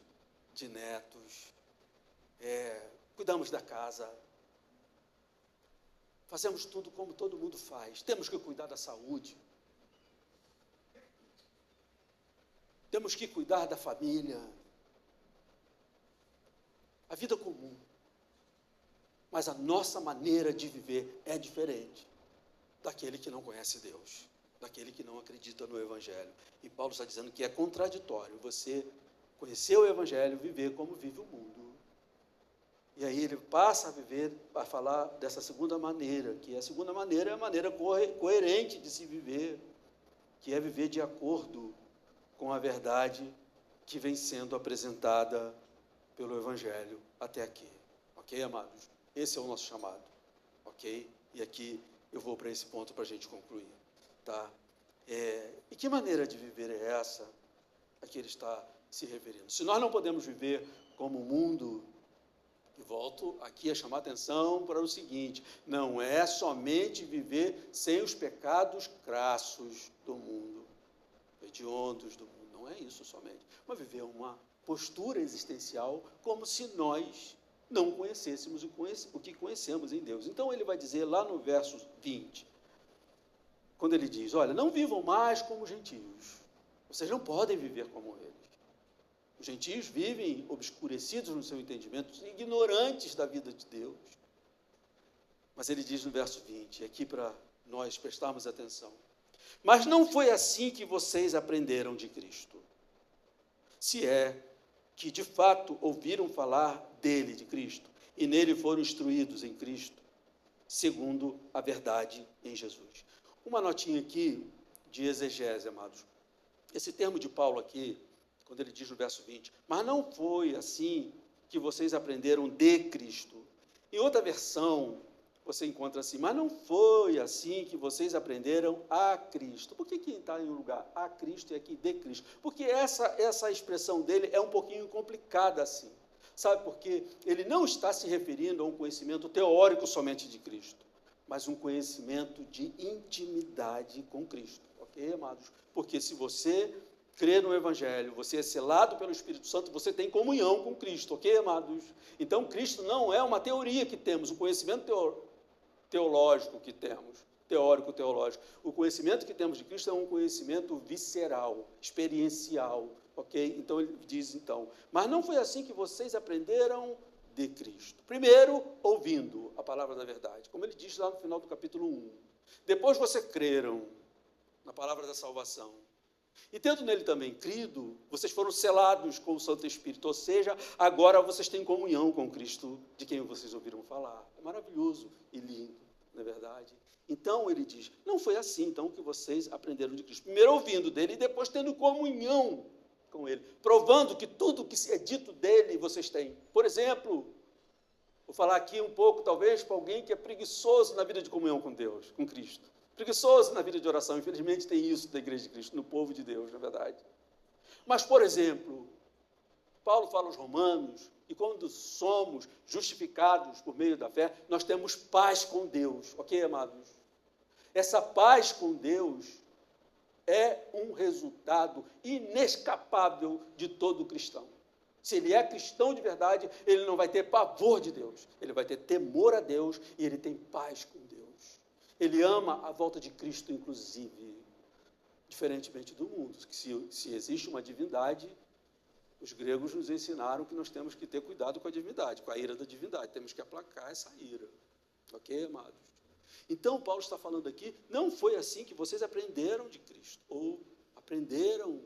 de netos, cuidamos da casa, fazemos tudo como todo mundo faz, temos que cuidar da saúde, temos que cuidar da família, a vida comum. Mas a nossa maneira de viver é diferente daquele que não conhece Deus, daquele que não acredita no Evangelho. E Paulo está dizendo que é contraditório você conhecer o Evangelho, viver como vive o mundo. E aí ele passa a falar dessa segunda maneira, que a segunda maneira é a maneira coerente de se viver, que é viver de acordo com a verdade que vem sendo apresentada pelo Evangelho até aqui. Ok, amados? Esse é o nosso chamado. Ok? E aqui eu vou para esse ponto para a gente concluir. Tá? E que maneira de viver é essa a que ele está se referindo? Se nós não podemos viver como o mundo, e volto aqui a chamar a atenção para o seguinte, não é somente viver sem os pecados crassos do mundo, hediondos do mundo, não é isso somente, mas viver uma postura existencial como se nós não conhecêssemos o que conhecemos em Deus. Então ele vai dizer lá no verso 20, quando ele diz, olha, não vivam mais como gentios, vocês não podem viver como eles. Os gentios vivem obscurecidos no seu entendimento, ignorantes da vida de Deus. Mas ele diz no verso 20, aqui para nós prestarmos atenção, mas não foi assim que vocês aprenderam de Cristo. Se é que de fato ouviram falar dele, de Cristo, e nele foram instruídos em Cristo, segundo a verdade em Jesus. Uma notinha aqui de exegese, amados. Esse termo de Paulo aqui, quando ele diz no verso 20, mas não foi assim que vocês aprenderam de Cristo. Em outra versão, você encontra assim, mas não foi assim que vocês aprenderam a Cristo. Por que está em um lugar a Cristo e aqui de Cristo? Porque essa expressão dele é um pouquinho complicada assim. Sabe por quê? Ele não está se referindo a um conhecimento teórico somente de Cristo, mas um conhecimento de intimidade com Cristo. Ok, amados? Porque se você crê no Evangelho, você é selado pelo Espírito Santo, você tem comunhão com Cristo. Ok, amados? Então, Cristo não é uma teoria que temos, um conhecimento teológico que temos, teórico-teológico. O conhecimento que temos de Cristo é um conhecimento visceral, experiencial, ok? Então, ele diz, mas não foi assim que vocês aprenderam de Cristo. Primeiro, ouvindo a palavra da verdade, como ele diz lá no final do capítulo 1. Depois, vocês creram na palavra da salvação. E tendo nele também crido, vocês foram selados com o Santo Espírito, ou seja, agora vocês têm comunhão com Cristo, de quem vocês ouviram falar. É maravilhoso e lindo, não é verdade? Então, ele diz, não foi assim, então, que vocês aprenderam de Cristo. Primeiro ouvindo dele e depois tendo comunhão com ele, provando que tudo que é dito dele vocês têm. Por exemplo, vou falar aqui um pouco, talvez, para alguém que é preguiçoso na vida de comunhão com Deus, com Cristo. Preguiçoso na vida de oração. Infelizmente tem isso da Igreja de Cristo, no povo de Deus, na verdade. Mas, por exemplo, Paulo fala aos Romanos que quando somos justificados por meio da fé, nós temos paz com Deus. Ok, amados? Essa paz com Deus é um resultado inescapável de todo cristão. Se ele é cristão de verdade, ele não vai ter pavor de Deus, ele vai ter temor a Deus e ele tem paz com Deus. Ele ama a volta de Cristo, inclusive, diferentemente do mundo, que se existe uma divindade, os gregos nos ensinaram que nós temos que ter cuidado com a divindade, com a ira da divindade, temos que aplacar essa ira. Ok, amados? Então, Paulo está falando aqui, não foi assim que vocês aprenderam de Cristo, ou aprenderam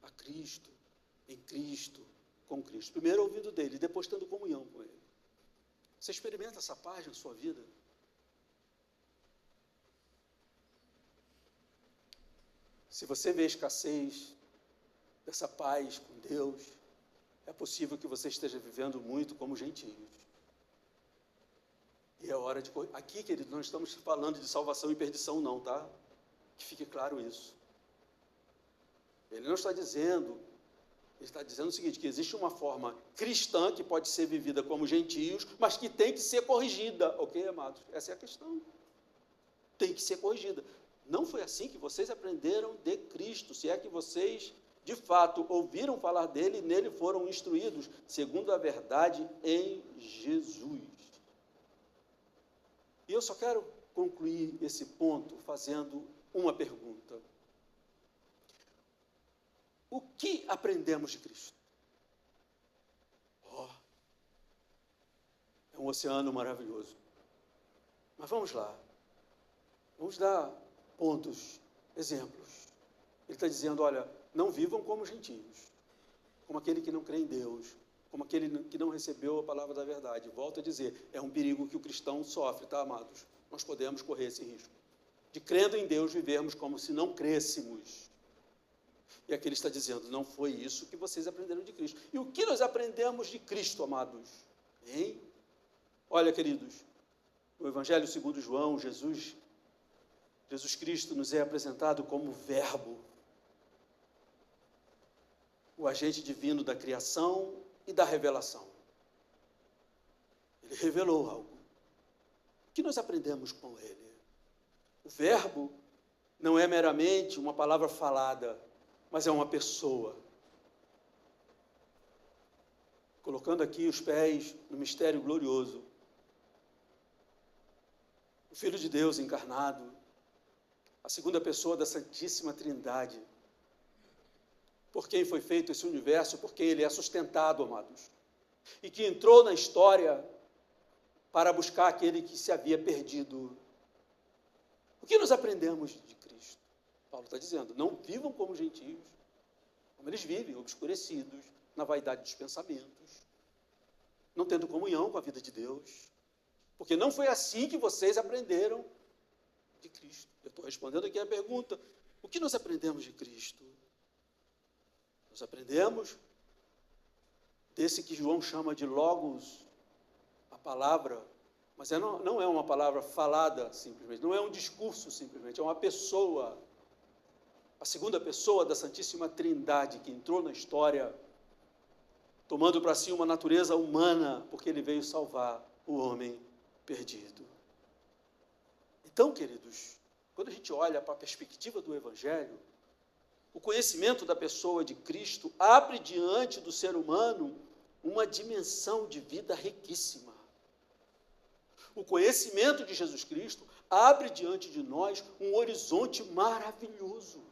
a Cristo, em Cristo, com Cristo. Primeiro ouvindo dele, depois tendo comunhão com ele. Você experimenta essa paz na sua vida? Se você vê escassez dessa paz com Deus, é possível que você esteja vivendo muito como gentios. E é hora de... Aqui, querido, não estamos falando de salvação e perdição, não, tá? Que fique claro isso. Ele não está dizendo... Ele está dizendo o seguinte, que existe uma forma cristã que pode ser vivida como gentios, mas que tem que ser corrigida. Ok, amados? Essa é a questão. Tem que ser corrigida. Não foi assim que vocês aprenderam de Cristo, se é que vocês, de fato, ouviram falar dele e nele foram instruídos, segundo a verdade em Jesus. E eu só quero concluir esse ponto fazendo uma pergunta. O que aprendemos de Cristo? É um oceano maravilhoso. Mas vamos lá. Vamos dar pontos, exemplos. Ele está dizendo, olha, não vivam como gentios, como aquele que não crê em Deus, como aquele que não recebeu a palavra da verdade. Volto a dizer, é um perigo que o cristão sofre, tá, amados? Nós podemos correr esse risco. De crendo em Deus, vivermos como se não crêssemos. E aqui ele está dizendo, não foi isso que vocês aprenderam de Cristo. E o que nós aprendemos de Cristo, amados? Hein? Olha, queridos, no Evangelho segundo João, Jesus Cristo nos é apresentado como Verbo, o agente divino da criação e da revelação. Ele revelou algo. O que nós aprendemos com ele? O Verbo não é meramente uma palavra falada, mas é uma pessoa. Colocando aqui os pés no mistério glorioso. O Filho de Deus encarnado, a segunda pessoa da Santíssima Trindade, por quem foi feito esse universo, por quem ele é sustentado, amados, e que entrou na história para buscar aquele que se havia perdido. O que nós aprendemos de Cristo? Paulo está dizendo, não vivam como gentios, como eles vivem, obscurecidos, na vaidade dos pensamentos, não tendo comunhão com a vida de Deus, porque não foi assim que vocês aprenderam de Cristo. Eu estou respondendo aqui a pergunta, o que nós aprendemos de Cristo? Nós aprendemos desse que João chama de Logos, a palavra, mas não é uma palavra falada simplesmente, não é um discurso simplesmente, é uma pessoa, a segunda pessoa da Santíssima Trindade que entrou na história, tomando para si uma natureza humana, porque ele veio salvar o homem perdido. Então, queridos, quando a gente olha para a perspectiva do Evangelho, o conhecimento da pessoa de Cristo abre diante do ser humano uma dimensão de vida riquíssima. O conhecimento de Jesus Cristo abre diante de nós um horizonte maravilhoso.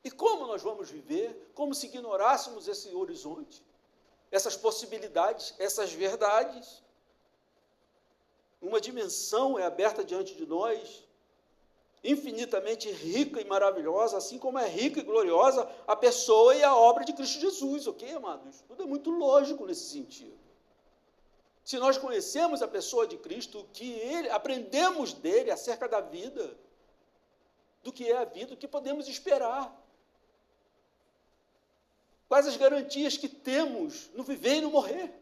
E como nós vamos viver, como se ignorássemos esse horizonte, essas possibilidades, essas verdades? Uma dimensão é aberta diante de nós, infinitamente rica e maravilhosa, assim como é rica e gloriosa a pessoa e a obra de Cristo Jesus, ok, amados? Tudo é muito lógico nesse sentido. Se nós conhecemos a pessoa de Cristo, o que ele, aprendemos dele acerca da vida, do que é a vida, o que podemos esperar. Quais as garantias que temos no viver e no morrer?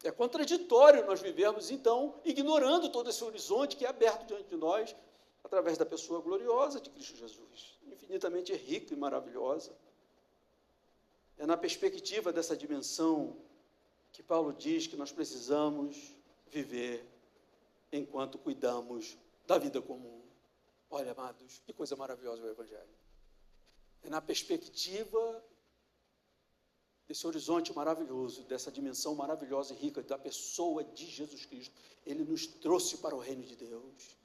É contraditório nós vivermos, então, ignorando todo esse horizonte que é aberto diante de nós, através da pessoa gloriosa de Cristo Jesus, infinitamente rica e maravilhosa. É na perspectiva dessa dimensão que Paulo diz que nós precisamos viver enquanto cuidamos da vida comum. Olha, amados, que coisa maravilhosa o Evangelho. É na perspectiva desse horizonte maravilhoso, dessa dimensão maravilhosa e rica da pessoa de Jesus Cristo. Ele nos trouxe para o reino de Deus.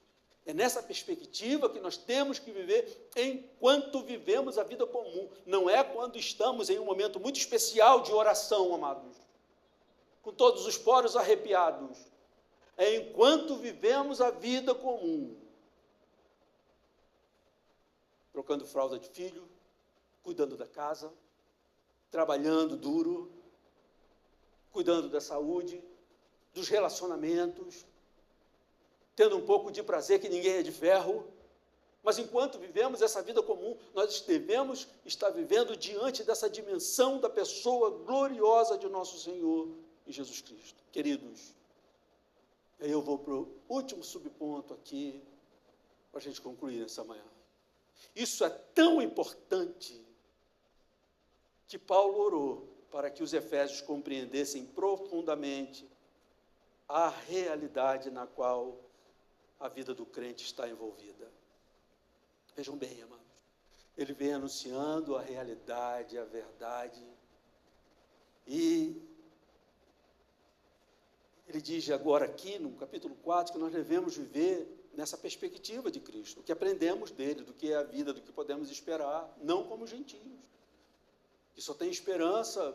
É nessa perspectiva que nós temos que viver enquanto vivemos a vida comum. Não é quando estamos em um momento muito especial de oração, amados, com todos os poros arrepiados. É enquanto vivemos a vida comum. Trocando fralda de filho, cuidando da casa, trabalhando duro, cuidando da saúde, dos relacionamentos, tendo um pouco de prazer, que ninguém é de ferro. Mas enquanto vivemos essa vida comum, nós devemos estar vivendo diante dessa dimensão da pessoa gloriosa de nosso Senhor e Jesus Cristo. Queridos, aí eu vou para o último subponto aqui, para a gente concluir nessa manhã. Isso é tão importante que Paulo orou para que os efésios compreendessem profundamente a realidade na qual a vida do crente está envolvida. Vejam bem, amados, ele vem anunciando a realidade, a verdade, e ele diz agora aqui, no capítulo 4, que nós devemos viver nessa perspectiva de Cristo, o que aprendemos dele, do que é a vida, do que podemos esperar, não como gentios, que só tem esperança,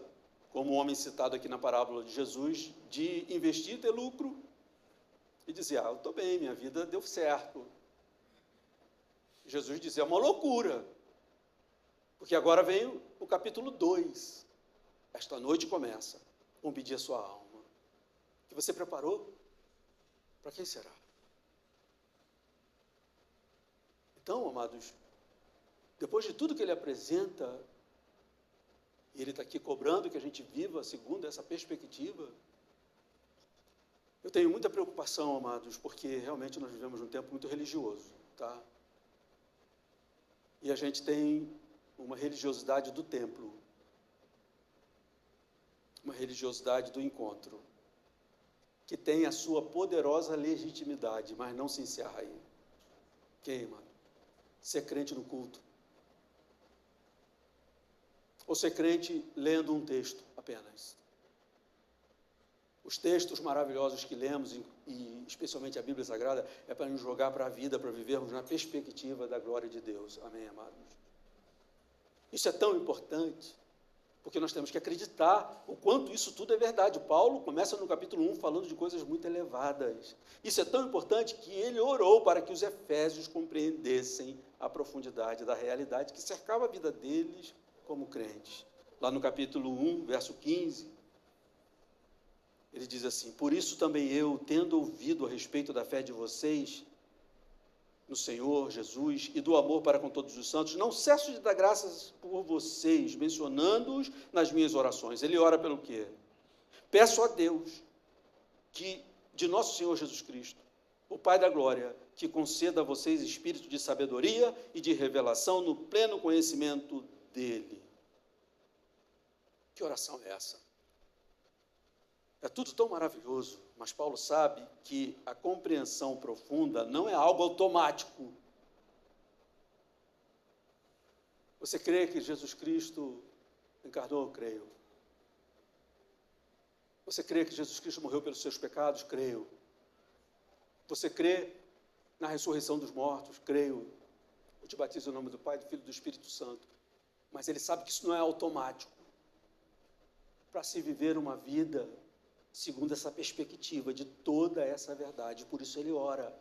como o homem citado aqui na parábola de Jesus, de investir e ter lucro, e dizer, eu estou bem, minha vida deu certo. Jesus dizia, é uma loucura, porque agora vem o capítulo 2, esta noite começa, com pedir a sua alma, que você preparou, para quem será? Então, amados, depois de tudo que ele apresenta, e ele está aqui cobrando que a gente viva segundo essa perspectiva, eu tenho muita preocupação, amados, porque realmente nós vivemos num tempo muito religioso, tá? E a gente tem uma religiosidade do templo, uma religiosidade do encontro, que tem a sua poderosa legitimidade, mas não se encerra aí. Queima. Ser crente no culto. Ou ser crente lendo um texto apenas. Os textos maravilhosos que lemos, e especialmente a Bíblia Sagrada, é para nos jogar para a vida, para vivermos na perspectiva da glória de Deus. Amém, amados? Isso é tão importante, porque nós temos que acreditar o quanto isso tudo é verdade. Paulo começa no capítulo 1 falando de coisas muito elevadas. Isso é tão importante que ele orou para que os efésios compreendessem a profundidade da realidade que cercava a vida deles como crentes. Lá no capítulo 1, verso 15, ele diz assim, por isso também eu, tendo ouvido a respeito da fé de vocês no Senhor Jesus e do amor para com todos os santos, não cesso de dar graças por vocês, mencionando-os nas minhas orações. Ele ora pelo quê? Peço a Deus que, de nosso Senhor Jesus Cristo, o Pai da glória, que conceda a vocês espírito de sabedoria e de revelação no pleno conhecimento dele. Que oração é essa? É tudo tão maravilhoso, mas Paulo sabe que a compreensão profunda não é algo automático. Você crê que Jesus Cristo encarnou? Eu creio. Você crê que Jesus Cristo morreu pelos seus pecados? Creio. Você crê na ressurreição dos mortos? Creio. Eu te batizo em nome do Pai, do Filho e do Espírito Santo. Mas ele sabe que isso não é automático. Para se viver uma vida segundo essa perspectiva de toda essa verdade. Por isso ele ora.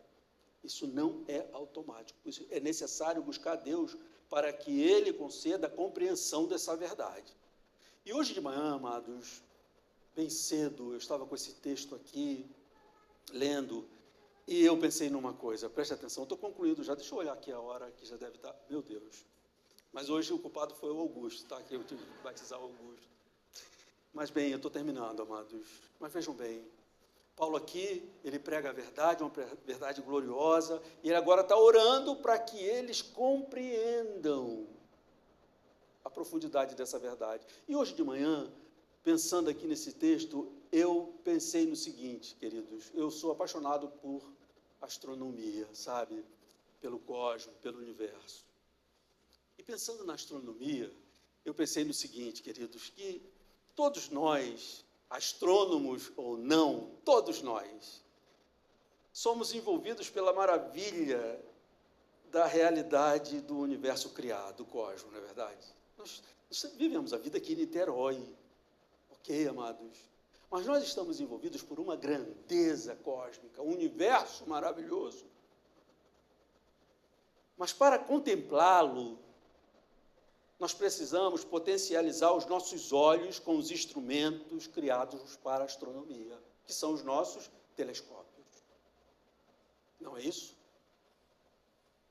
Isso não é automático. Isso é necessário buscar a Deus para que ele conceda a compreensão dessa verdade. E hoje de manhã, amados, bem cedo, eu estava com esse texto aqui, lendo, e eu pensei numa coisa, preste atenção, estou concluindo já, deixa eu olhar aqui a hora, que já deve estar, meu Deus, Mas hoje o culpado foi o Augusto, tá? Que eu tive que batizar o Augusto. Mas bem, eu estou terminando, amados. Mas vejam bem, Paulo aqui, ele prega a verdade, uma verdade gloriosa, e ele agora está orando para que eles compreendam a profundidade dessa verdade. E hoje de manhã, pensando aqui nesse texto, eu pensei no seguinte, queridos, eu sou apaixonado por astronomia, sabe? Pelo cosmos, pelo universo. E pensando na astronomia, eu pensei no seguinte, queridos, que todos nós, astrônomos ou não, todos nós, somos envolvidos pela maravilha da realidade do universo criado, do cosmos, não é verdade? Nós vivemos a vida aqui em Niterói, ok, amados? Mas nós estamos envolvidos por uma grandeza cósmica, um universo maravilhoso. Mas para contemplá-lo, nós precisamos potencializar os nossos olhos com os instrumentos criados para a astronomia, que são os nossos telescópios. Não é isso?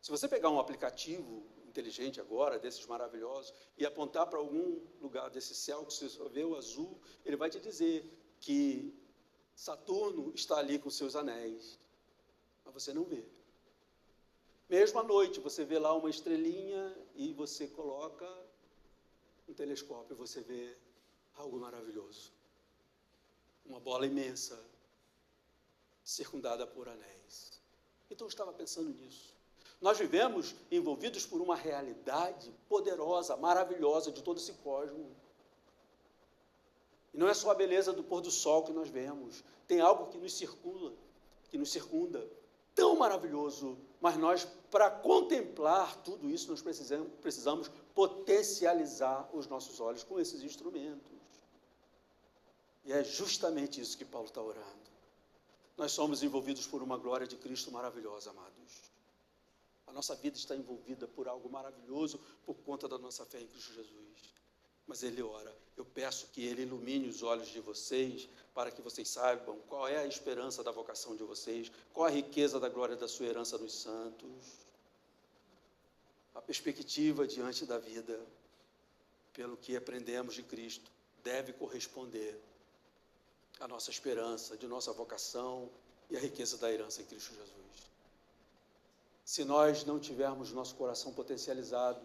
Se você pegar um aplicativo inteligente agora, desses maravilhosos, e apontar para algum lugar desse céu que você só vê o azul, ele vai te dizer que Saturno está ali com seus anéis, mas você não vê. Mesmo à noite, você vê lá uma estrelinha e você coloca um telescópio e você vê algo maravilhoso. Uma bola imensa, circundada por anéis. Então eu estava pensando nisso. Nós vivemos envolvidos por uma realidade poderosa, maravilhosa de todo esse cosmos. E não é só a beleza do pôr do sol que nós vemos. Tem algo que nos circunda, tão maravilhoso. Mas nós, para contemplar tudo isso, nós precisamos potencializar os nossos olhos com esses instrumentos. E é justamente isso que Paulo está orando. Nós somos envolvidos por uma glória de Cristo maravilhosa, amados. A nossa vida está envolvida por algo maravilhoso por conta da nossa fé em Cristo Jesus. Mas ele ora, eu peço que ele ilumine os olhos de vocês, para que vocês saibam qual é a esperança da vocação de vocês, qual a riqueza da glória da sua herança nos santos, a perspectiva diante da vida, pelo que aprendemos de Cristo, deve corresponder à nossa esperança, de nossa vocação e à riqueza da herança em Cristo Jesus. Se nós não tivermos nosso coração potencializado,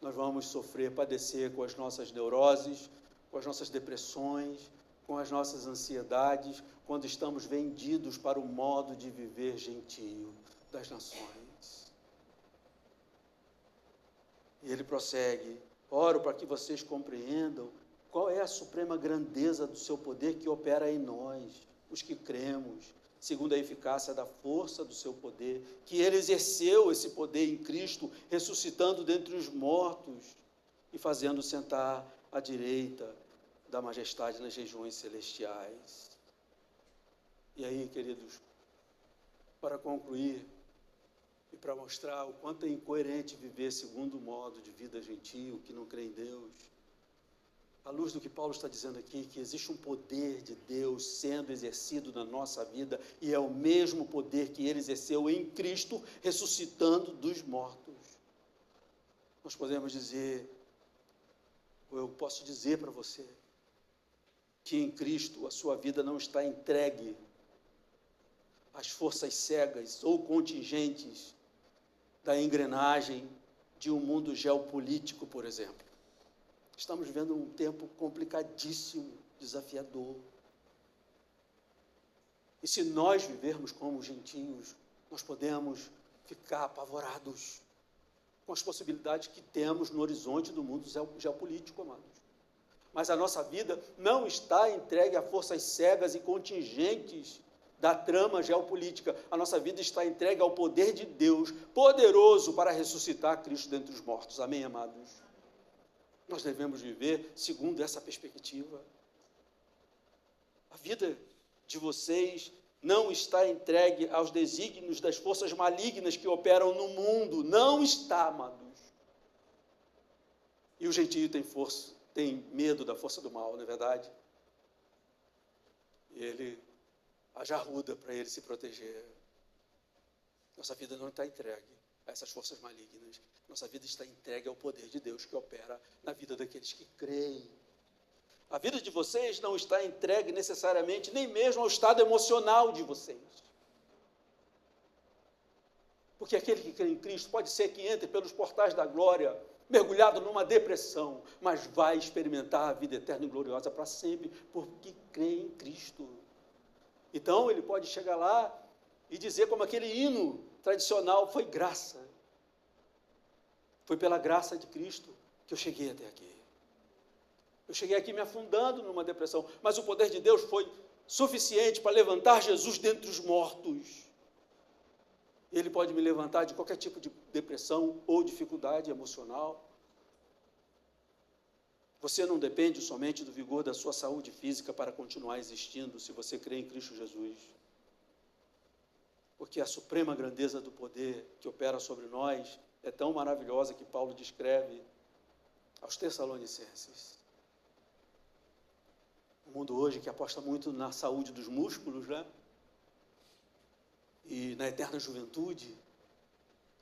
nós vamos sofrer, padecer com as nossas neuroses, com as nossas depressões, com as nossas ansiedades, quando estamos vendidos para o modo de viver gentio das nações. E ele prossegue, oro para que vocês compreendam qual é a suprema grandeza do seu poder que opera em nós, os que cremos, segundo a eficácia da força do seu poder, que ele exerceu esse poder em Cristo, ressuscitando dentre os mortos e fazendo sentar à direita da majestade nas regiões celestiais. E aí, queridos, para concluir e para mostrar o quanto é incoerente viver segundo o modo de vida gentio, que não crê em Deus, à luz do que Paulo está dizendo aqui, que existe um poder de Deus sendo exercido na nossa vida, e é o mesmo poder que ele exerceu em Cristo, ressuscitando dos mortos. Nós podemos dizer, ou eu posso dizer para você, que em Cristo a sua vida não está entregue às forças cegas ou contingentes da engrenagem de um mundo geopolítico, por exemplo. Estamos vivendo um tempo complicadíssimo, desafiador. E se nós vivermos como gentios, nós podemos ficar apavorados com as possibilidades que temos no horizonte do mundo geopolítico, amados. Mas a nossa vida não está entregue a forças cegas e contingentes da trama geopolítica. A nossa vida está entregue ao poder de Deus, poderoso para ressuscitar Cristo dentre os mortos. Amém, amados? Nós devemos viver segundo essa perspectiva. A vida de vocês não está entregue aos desígnios das forças malignas que operam no mundo. Não está, amados. E o gentio tem medo da força do mal, não é verdade? E ele age arruda para ele se proteger. Nossa vida não está entregue a essas forças malignas. Nossa vida está entregue ao poder de Deus que opera na vida daqueles que creem. A vida de vocês não está entregue necessariamente nem mesmo ao estado emocional de vocês. Porque aquele que crê em Cristo pode ser que entre pelos portais da glória, mergulhado numa depressão, mas vai experimentar a vida eterna e gloriosa para sempre, porque crê em Cristo. Então, ele pode chegar lá e dizer como aquele hino tradicional, foi graça. Foi pela graça de Cristo que eu cheguei até aqui. Eu cheguei aqui me afundando numa depressão, mas o poder de Deus foi suficiente para levantar Jesus dentre os mortos. Ele pode me levantar de qualquer tipo de depressão ou dificuldade emocional. Você não depende somente do vigor da sua saúde física para continuar existindo, se você crê em Cristo Jesus. Porque a suprema grandeza do poder que opera sobre nós é tão maravilhosa que Paulo descreve aos Tessalonicenses. O mundo hoje que aposta muito na saúde dos músculos, né? E na eterna juventude,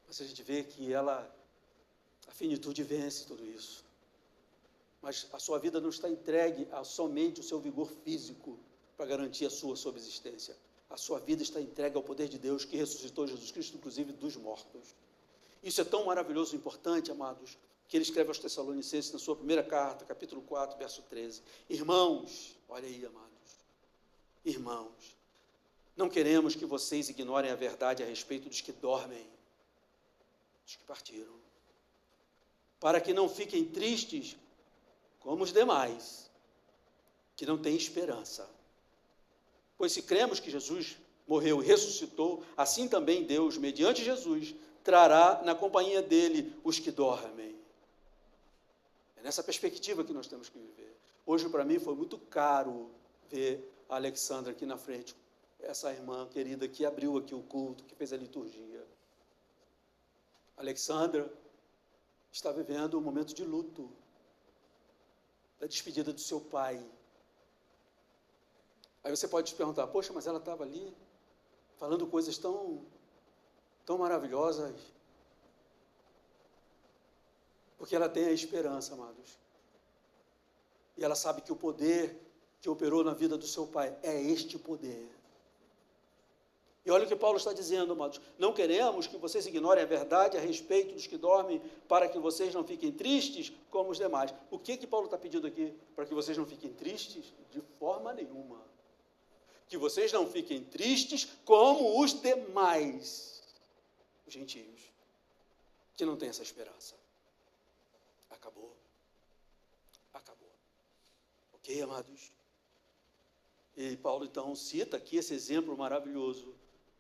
mas a gente vê que a finitude vence tudo isso. Mas a sua vida não está entregue a somente o seu vigor físico para garantir a sua subsistência. A sua vida está entregue ao poder de Deus que ressuscitou Jesus Cristo, inclusive dos mortos. Isso é tão maravilhoso e importante, amados, que ele escreve aos Tessalonicenses na sua primeira carta, capítulo 4, verso 13. Irmãos, olha aí, amados, irmãos, não queremos que vocês ignorem a verdade a respeito dos que dormem, dos que partiram, para que não fiquem tristes como os demais, que não têm esperança. Pois se cremos que Jesus morreu e ressuscitou, assim também Deus, mediante Jesus, trará na companhia dele os que dormem. É nessa perspectiva que nós temos que viver. Hoje, para mim, foi muito caro ver a Alexandra aqui na frente, essa irmã querida que abriu aqui o culto, que fez a liturgia. A Alexandra está vivendo um momento de luto, da despedida do seu pai. Aí você pode te perguntar, poxa, mas ela estava ali, falando coisas tão maravilhosas. Porque ela tem a esperança, amados. E ela sabe que o poder que operou na vida do seu pai é este poder. E olha o que Paulo está dizendo, amados. Não queremos que vocês ignorem a verdade a respeito dos que dormem, para que vocês não fiquem tristes como os demais. O que Paulo está pedindo aqui? Para que vocês não fiquem tristes? De forma nenhuma. Que vocês não fiquem tristes como os demais, os gentios, que não têm essa esperança. Acabou. Acabou. Ok, amados? E Paulo, então, cita aqui esse exemplo maravilhoso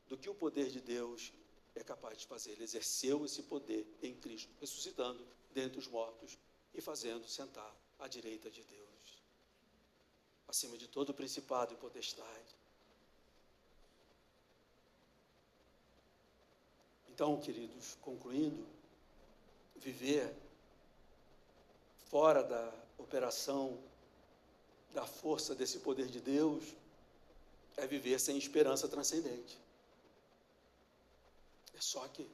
do que o poder de Deus é capaz de fazer. Ele exerceu esse poder em Cristo, ressuscitando dentre os mortos e fazendo sentar à direita de Deus, acima de todo principado e potestade. Então, queridos, concluindo, viver fora da operação da força desse poder de Deus é viver sem esperança transcendente. É só aqui.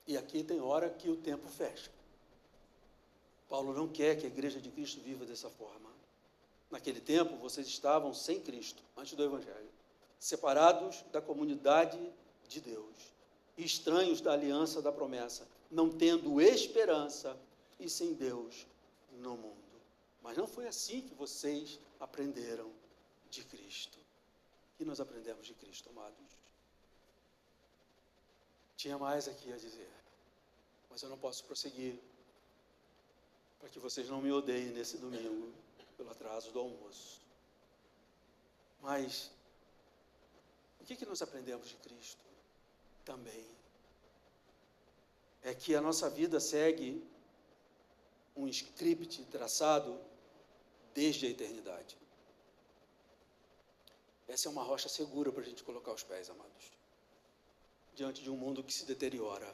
E aqui tem hora que o tempo fecha. Paulo não quer que a igreja de Cristo viva dessa forma. Naquele tempo, vocês estavam sem Cristo, antes do Evangelho, separados da comunidade de Deus, estranhos da aliança da promessa, não tendo esperança e sem Deus no mundo. Mas não foi assim que vocês aprenderam de Cristo. E nós aprendemos de Cristo, amados. Tinha mais aqui a dizer, mas eu não posso prosseguir, para que vocês não me odeiem nesse domingo, pelo atraso do almoço. Mas, o que nós aprendemos de Cristo? Também é que a nossa vida segue um script traçado desde a eternidade. Essa é uma rocha segura para a gente colocar os pés, amados, diante de um mundo que se deteriora,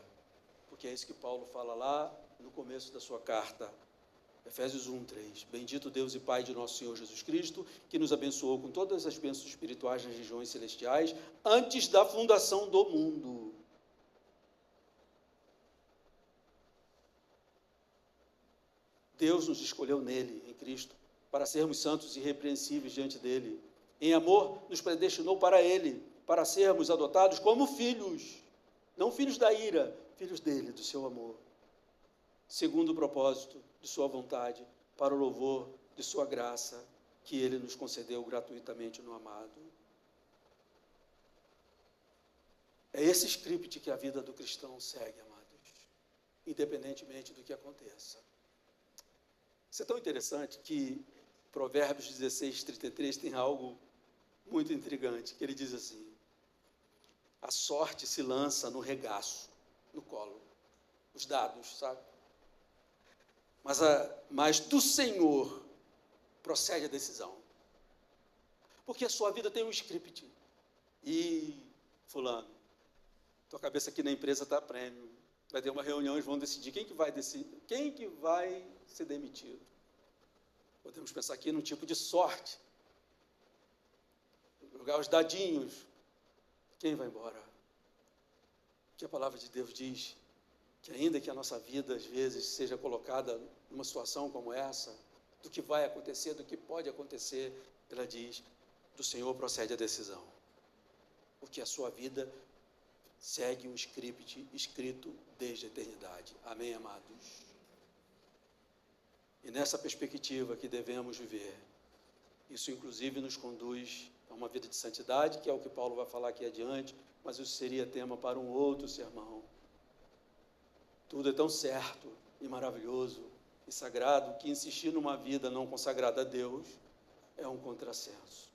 porque é isso que Paulo fala lá no começo da sua carta, Efésios 1:3. Bendito Deus e Pai de nosso Senhor Jesus Cristo, que nos abençoou com todas as bênçãos espirituais nas regiões celestiais, antes da fundação do mundo. Deus nos escolheu nele, em Cristo, para sermos santos e irrepreensíveis diante dele. Em amor, nos predestinou para ele, para sermos adotados como filhos, não filhos da ira, filhos dele, do seu amor, segundo o propósito de sua vontade, para o louvor de sua graça, que ele nos concedeu gratuitamente no amado. É esse script que a vida do cristão segue, amados, independentemente do que aconteça. Isso é tão interessante que Provérbios 16, 33 tem algo muito intrigante, que ele diz assim: a sorte se lança no regaço, no colo, os dados, sabe? Mas do Senhor procede a decisão. Porque a sua vida tem um script. E, fulano, tua cabeça aqui na empresa está prêmio. Vai ter uma reunião, eles vão decidir quem que vai ser demitido. Podemos pensar aqui num tipo de sorte. Jogar os dadinhos. Quem vai embora? Porque a palavra de Deus diz que ainda que a nossa vida, às vezes, seja colocada numa situação como essa, do que vai acontecer, do que pode acontecer, ela diz, do Senhor procede a decisão. Porque a sua vida segue um script escrito desde a eternidade. Amém, amados? E nessa perspectiva que devemos viver, isso inclusive nos conduz a uma vida de santidade, que é o que Paulo vai falar aqui adiante, mas isso seria tema para um outro sermão. Tudo é tão certo e maravilhoso e sagrado que insistir numa vida não consagrada a Deus é um contrassenso.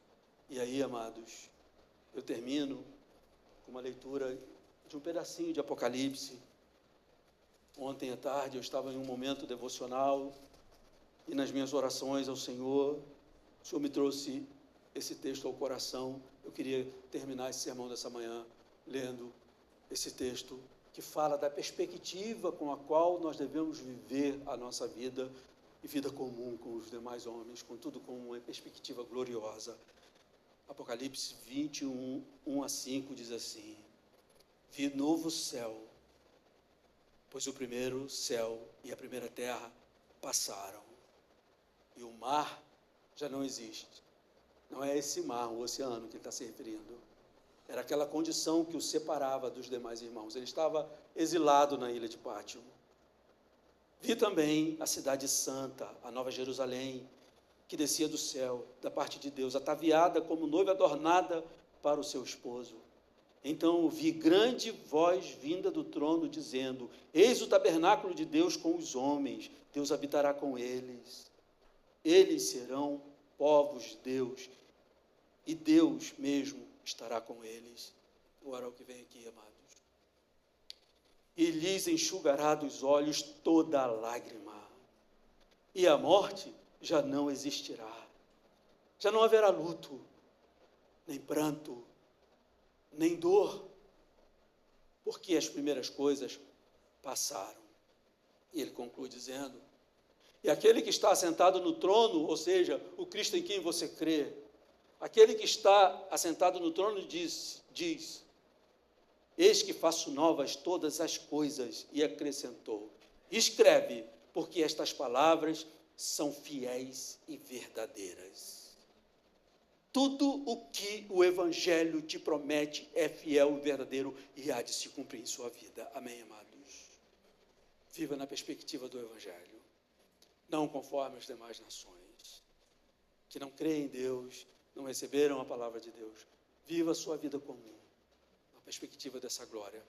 E aí, amados, eu termino com uma leitura de um pedacinho de Apocalipse. Ontem à tarde eu estava em um momento devocional e nas minhas orações ao Senhor, o Senhor me trouxe esse texto ao coração. Eu queria terminar esse sermão dessa manhã lendo esse texto que fala da perspectiva com a qual nós devemos viver a nossa vida e vida comum com os demais homens, contudo com uma perspectiva gloriosa. Apocalipse 21, 1 a 5 diz assim: vi novo céu, pois o primeiro céu e a primeira terra passaram, e o mar já não existe. Não é esse mar, o oceano que ele está se referindo. Era aquela condição que o separava dos demais irmãos. Ele estava exilado na ilha de Pátimo. Vi também a cidade santa, a Nova Jerusalém, que descia do céu, da parte de Deus, ataviada como noiva adornada para o seu esposo. Então ouvi grande voz vinda do trono, dizendo: eis o tabernáculo de Deus com os homens, Deus habitará com eles. Eles serão povos de Deus, e Deus mesmo estará com eles. Agora o que vem aqui, amados. E lhes enxugará dos olhos toda a lágrima, e a morte já não existirá. Já não haverá luto, nem pranto, nem dor, porque as primeiras coisas passaram. E ele conclui dizendo: e aquele que está assentado no trono, ou seja, o Cristo em quem você crê, aquele que está assentado no trono diz: eis que faço novas todas as coisas, e acrescentou: escreve, porque estas palavras são fiéis e verdadeiras. Tudo o que o Evangelho te promete é fiel e verdadeiro e há de se cumprir em sua vida. Amém, amados? Viva na perspectiva do Evangelho, não conforme as demais nações, que não creem em Deus, não receberam a palavra de Deus. Viva a sua vida comum, na perspectiva dessa glória.